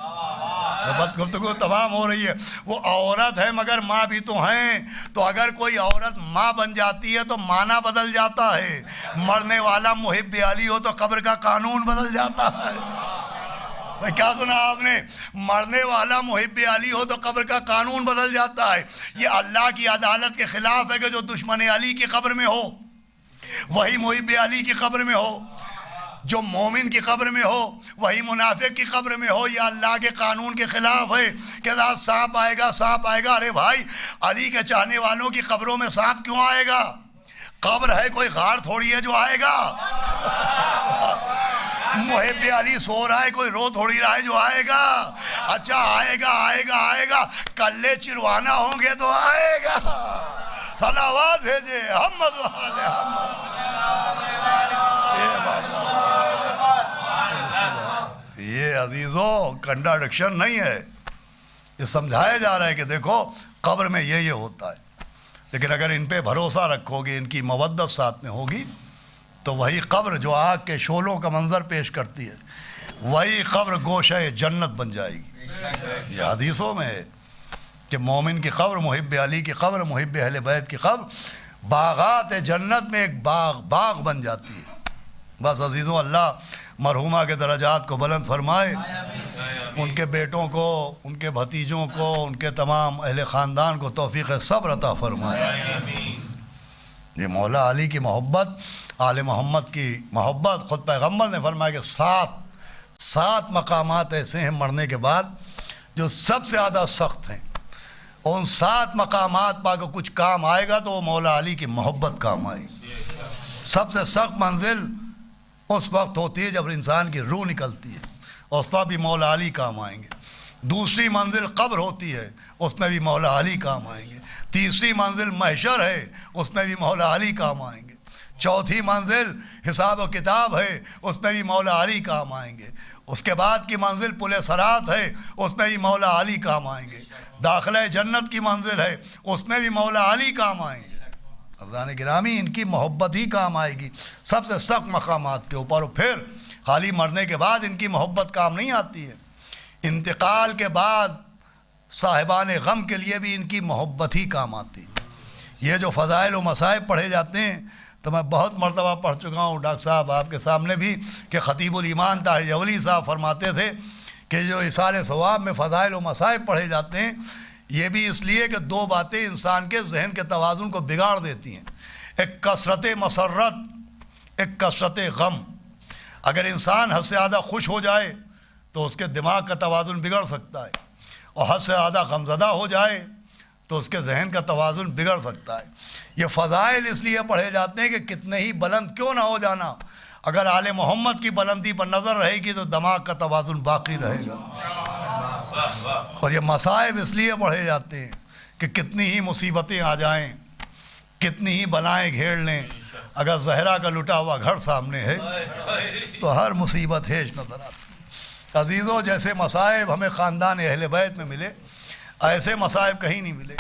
گفتگو تمام ہو رہی ہے. وہ عورت ہے مگر ماں بھی تو ہیں. تو اگر کوئی عورت ماں بن جاتی ہے تو معنی بدل جاتا ہے. مرنے والا محب علی ہو تو قبر کا قانون بدل جاتا ہے. کیا سنا آپ نے؟ مرنے والا محب علی ہو تو قبر کا قانون بدل جاتا ہے. یہ اللہ کی عدالت کے خلاف ہے کہ جو دشمن علی کی قبر میں ہو وہی محب علی کی قبر میں ہو, جو مومن کی قبر میں ہو وہی منافق کی قبر میں ہو. یہ اللہ کے قانون کے خلاف ہے کہ سانپ آئے گا, سانپ آئے گا. ارے بھائی علی کے چاہنے والوں کی قبروں میں سانپ کیوں آئے گا؟ قبر ہے, کوئی غار تھوڑی ہے جو آئے گا. محب علی سو رہا ہے, کوئی رو تھوڑی رہا ہے جو آئے گا. اچھا آئے گا آئے گا آئے گا, کلے چروانا ہوں گے تو آئے گا. صلوات بھیجے محمد والے. یہ عزیزو کنٹراڈکشن نہیں ہے, یہ سمجھایا جا رہا ہے کہ دیکھو قبر میں یہ ہوتا ہے. لیکن اگر ان پہ بھروسہ رکھو گے, ان کی مودت ساتھ میں ہوگی, تو وہی قبر جو آگ کے شعلوں کا منظر پیش کرتی ہے وہی قبر گوشہ جنت بن جائے گی. یہ حدیثوں میں ہے کہ مومن کی قبر, محب علی کی قبر, محب اہل بیت کی قبر باغات جنت میں ایک باغ بن جاتی ہے. بس عزیزوں اللہ مرحومہ کے درجات کو بلند فرمائے, ان کے بیٹوں کو, ان کے بھتیجوں کو, ان کے تمام اہل خاندان کو توفیق صبر عطا فرمائے. یہ مولا علی کی محبت, آل محمد کی محبت, خود پیغمبر نے فرمایا کہ 7 مقامات ایسے ہیں مرنے کے بعد جو سب سے زیادہ سخت ہیں. ان 7 مقامات پا کے کچھ کام آئے گا تو وہ مولا علی کی محبت کام آئے گی. سب سے سخت منزل اس وقت ہوتی ہے جب انسان کی روح نکلتی ہے, اس وقت بھی مولا علی کام آئیں گے. دوسری منزل قبر ہوتی ہے, اس میں بھی مولا علی کام آئیں گے. تیسری منزل محشر ہے, اس میں بھی مولا علی کام آئیں گے. چوتھی منزل حساب و کتاب ہے, اس میں بھی مولا علی کام آئیں گے. اس کے بعد کی منزل پل صراط ہے, اس میں بھی مولا علی کام آئیں گے. داخلہ جنت کی منزل ہے, اس میں بھی مولا علی کام آئیں گے. عزیزان گرامی ان کی محبت ہی کام آئے گی سب سے سخت مقامات کے اوپر. پھر خالی مرنے کے بعد ان کی محبت کام نہیں آتی ہے, انتقال کے بعد صاحبان غم کے لیے بھی ان کی محبت ہی کام آتی ہے. یہ جو فضائل و مصائب پڑھے جاتے ہیں تو میں بہت مرتبہ پڑھ چکا ہوں ڈاکٹر صاحب آپ کے سامنے بھی, کہ خطیب الایمان طاہر جولی صاحب فرماتے تھے کہ جو اصال ثواب میں فضائل و مصائب پڑھے جاتے ہیں یہ بھی اس لیے کہ 2 باتیں انسان کے ذہن کے توازن کو بگاڑ دیتی ہیں. ایک کثرت مسرت, ایک کثرت غم. اگر انسان حد سے زیادہ خوش ہو جائے تو اس کے دماغ کا توازن بگڑ سکتا ہے, اور حد سے زیادہ غمزدہ ہو جائے تو اس کے ذہن کا توازن بگڑ سکتا ہے. یہ فضائل اس لیے پڑھے جاتے ہیں کہ کتنے ہی بلند کیوں نہ ہو جانا, اگر آل محمد کی بلندی پر نظر رہے گی تو دماغ کا توازن باقی رہے گا. اور یہ مصائب اس لیے پڑھے جاتے ہیں کہ کتنی ہی مصیبتیں آ جائیں, کتنی ہی بلائیں گھیر لیں, اگر زہرا کا لٹا ہوا گھر سامنے ہے تو ہر مصیبت ہیج نظر آتی. عزیزوں جیسے مصائب ہمیں خاندان اہل بیت میں ملے ایسے مصائب کہیں نہیں ملے.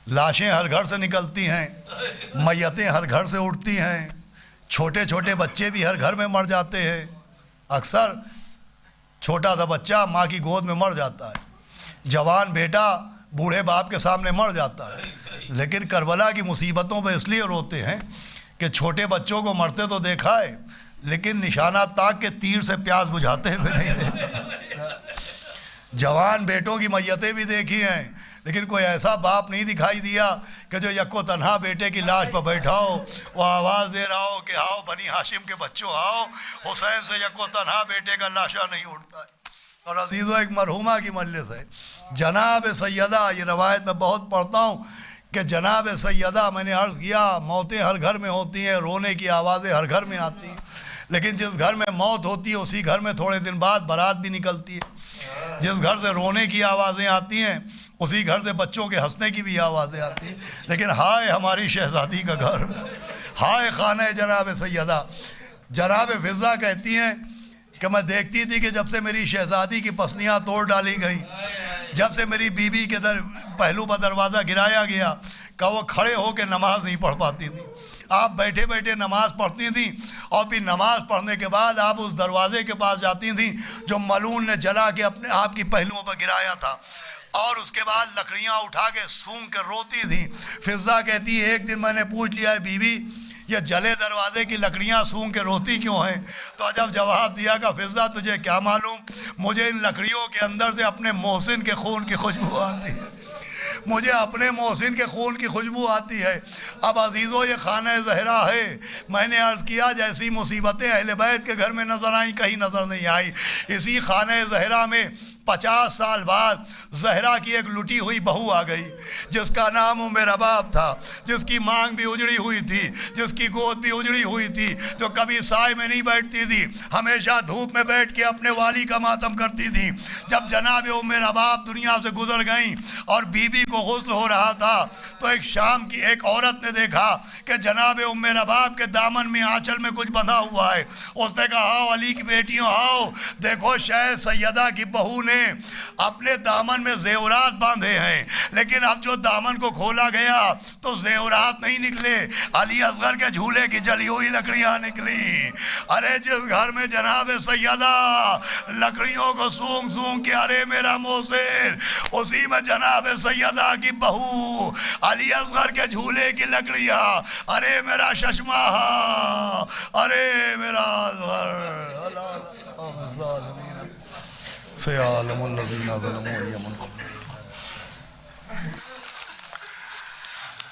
لاشیں ہر گھر سے نکلتی ہیں, میتیں ہر گھر سے اٹھتی ہیں, چھوٹے چھوٹے بچے بھی ہر گھر میں مر جاتے ہیں. اکثر چھوٹا سا بچہ ماں کی گود میں مر جاتا ہے, جوان بیٹا بوڑھے باپ کے سامنے مر جاتا ہے. لیکن کربلا کی مصیبتوں پہ اس لیے روتے ہیں کہ چھوٹے بچوں کو مرتے تو دیکھا ہے لیکن نشانہ تاک کے تیر سے پیاس بجھاتے ہوئے نہیں دیکھا. جوان بیٹوں کی میتیں بھی دیکھی ہیں, لیکن کوئی ایسا باپ نہیں دکھائی دیا کہ جو یکو تنہا بیٹے کی لاش پر بیٹھا ہو، وہ آواز دے رہا ہو کہ آؤ بنی ہاشم کے بچوں آؤ، حسین سے یکو تنہا بیٹے کا لاشا نہیں اٹھتا ہے۔ اور عزیزو ایک مرحومہ کی مجلس ہے، جناب سیدہ، یہ روایت میں بہت پڑھتا ہوں کہ جناب سیدہ، میں نے عرض کیا موتیں ہر گھر میں ہوتی ہیں، رونے کی آوازیں ہر گھر میں آتی ہیں، لیکن جس گھر میں موت ہوتی ہے اسی گھر میں تھوڑے دن بعد بارات بھی نکلتی ہے۔ جس گھر سے رونے کی آوازیں آتی ہیں اسی گھر سے بچوں کے ہنسنے کی بھی آوازیں آتی ہیں۔ لیکن ہائے ہماری شہزادی کا گھر، ہائے خانہ جناب سیدہ۔ جناب فضہ کہتی ہیں کہ میں دیکھتی تھی کہ جب سے میری شہزادی کی پسلیاں توڑ ڈالی گئیں، جب سے میری بیوی کے پہلو پر دروازہ گرایا گیا کہ وہ کھڑے ہو کے نماز نہیں پڑھ پاتی تھی، آپ بیٹھے بیٹھے نماز پڑھتی تھیں، اور پھر نماز پڑھنے کے بعد آپ اس دروازے کے پاس جاتی تھیں جو ملعون نے جلا کے اپنے آپ کی پہلوؤں پر گرایا تھا، اور اس کے بعد لکڑیاں اٹھا کے سونگ کے روتی تھیں۔ فضہ کہتی ہے ایک دن میں نے پوچھ لیا ہے بیوی یہ جلے دروازے کی لکڑیاں سونگ کے روتی کیوں ہیں؟ تو جب جواب دیا کہ فضہ تجھے کیا معلوم، مجھے ان لکڑیوں کے اندر سے اپنے محسن کے خون کی خوشبو آتی ہے، مجھے اپنے محسن کے خون کی خوشبو آتی ہے۔ اب عزیزو یہ خانہ زہرا ہے، میں نے عرض کیا جیسی مصیبتیں اہل بیت کے گھر میں نظر آئیں کہیں نظر نہیں آئی۔ اسی خانہ زہرا میں 50 سال بعد زہرا کی ایک لٹی ہوئی بہو آ گئی جس کا نام ام رباب تھا، جس کی مانگ بھی اجڑی ہوئی تھی، جس کی گود بھی اجڑی ہوئی تھی، جو کبھی سائے میں نہیں بیٹھتی تھی، ہمیشہ دھوپ میں بیٹھ کے اپنے والی کا ماتم کرتی تھی۔ جب جناب ام رباب دنیا سے گزر گئیں اور بیوی کو غسل ہو رہا تھا تو ایک شام کی ایک عورت نے دیکھا کہ جناب ام رباب کے دامن میں آنچل میں کچھ بندھا ہوا ہے۔ اس نے کہا آؤ علی کی بیٹیوں آؤ، دیکھو شہ سیدہ کی بہو نے اپنے دامن میں زیورات باندھے ہیں، لیکن اب جو دامن کو کھولا گیا تو زیورات نہیں نکلے، علی اصغر کے جھولے کی جلی ہوئی لکڑیاں نکلی۔ ارے جس گھر میں جناب سیدہ لکڑیوں کو سونگ سونگ کے ارے میرا محسن، اسی میں جناب سیدہ کی بہو علی اصغر کے جھولے کی لکڑیاں، ارے میرا ششمہ، ارے میرا سیعلم الذین ظلموا ای منقلب۔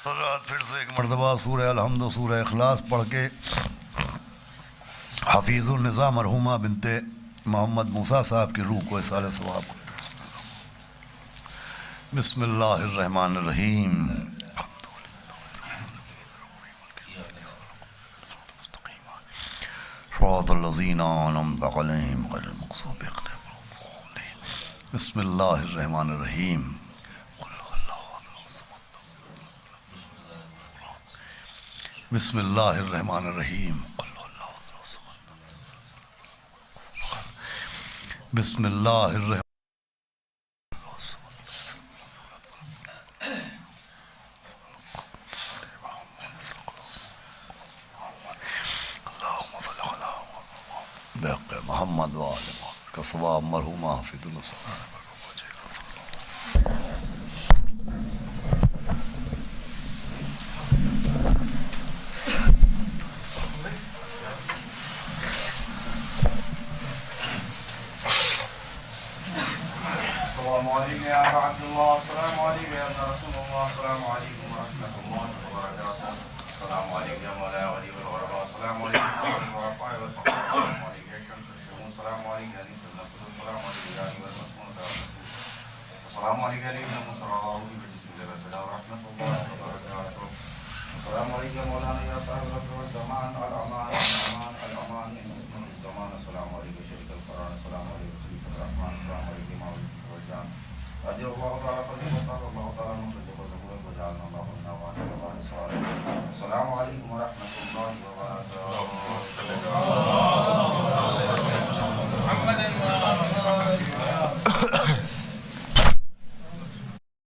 حضرات پھر سے ایک مرتبہ سورہ الحمد و سورہ اخلاص پڑھ کے حفیظ النظام مرحومہ بنت محمد موسیٰ صاحب کی روح کو اصالہ ثواب کو۔ بسم اللہ الرحمن الرحیم۔ صراط الذین انعمت علیہم غیر المغضوب علیہم۔ بسم اللہ الرحمن الرحیم۔ بسم اللہ الرحمن الرحیم۔ بسم اللہ الرحمن محمد و آل محمد کا ثواب مرحومہ حافظ اللہ صلی اللہ علیہ وسلم۔ السلام علیکم یا عبد اللہ، السلام علیکم یا رسول اللہ، السلام علیکم ورحمۃ اللہ وبرکاتہ، السلام علیکم یا مولانا ولی الغرباء، السلام علیکم یا الوفاء والصفاء، السلام علیکم یا شمس الشموس، السلام علیکم یا نصف النصر، السلام علیکم یا علی والمسمون، السلام علیکم یا علی المصرعون بسم اللہ الرحمن الرحیم وبرکاتہ، السلام علیکم یا مولانا یا صاحب الزمان الامان الامان الامان الزمان، السلام علیکم شریک القرآن، السلام علیکم خلیفۃ الرحمن، السلام علیکم مولوی اجر اللہ تعالیٰ پر اللہ تعالیٰ نصرت و ظہور و جعلنا اللہ من نوان و سوال۔ السلام علیکم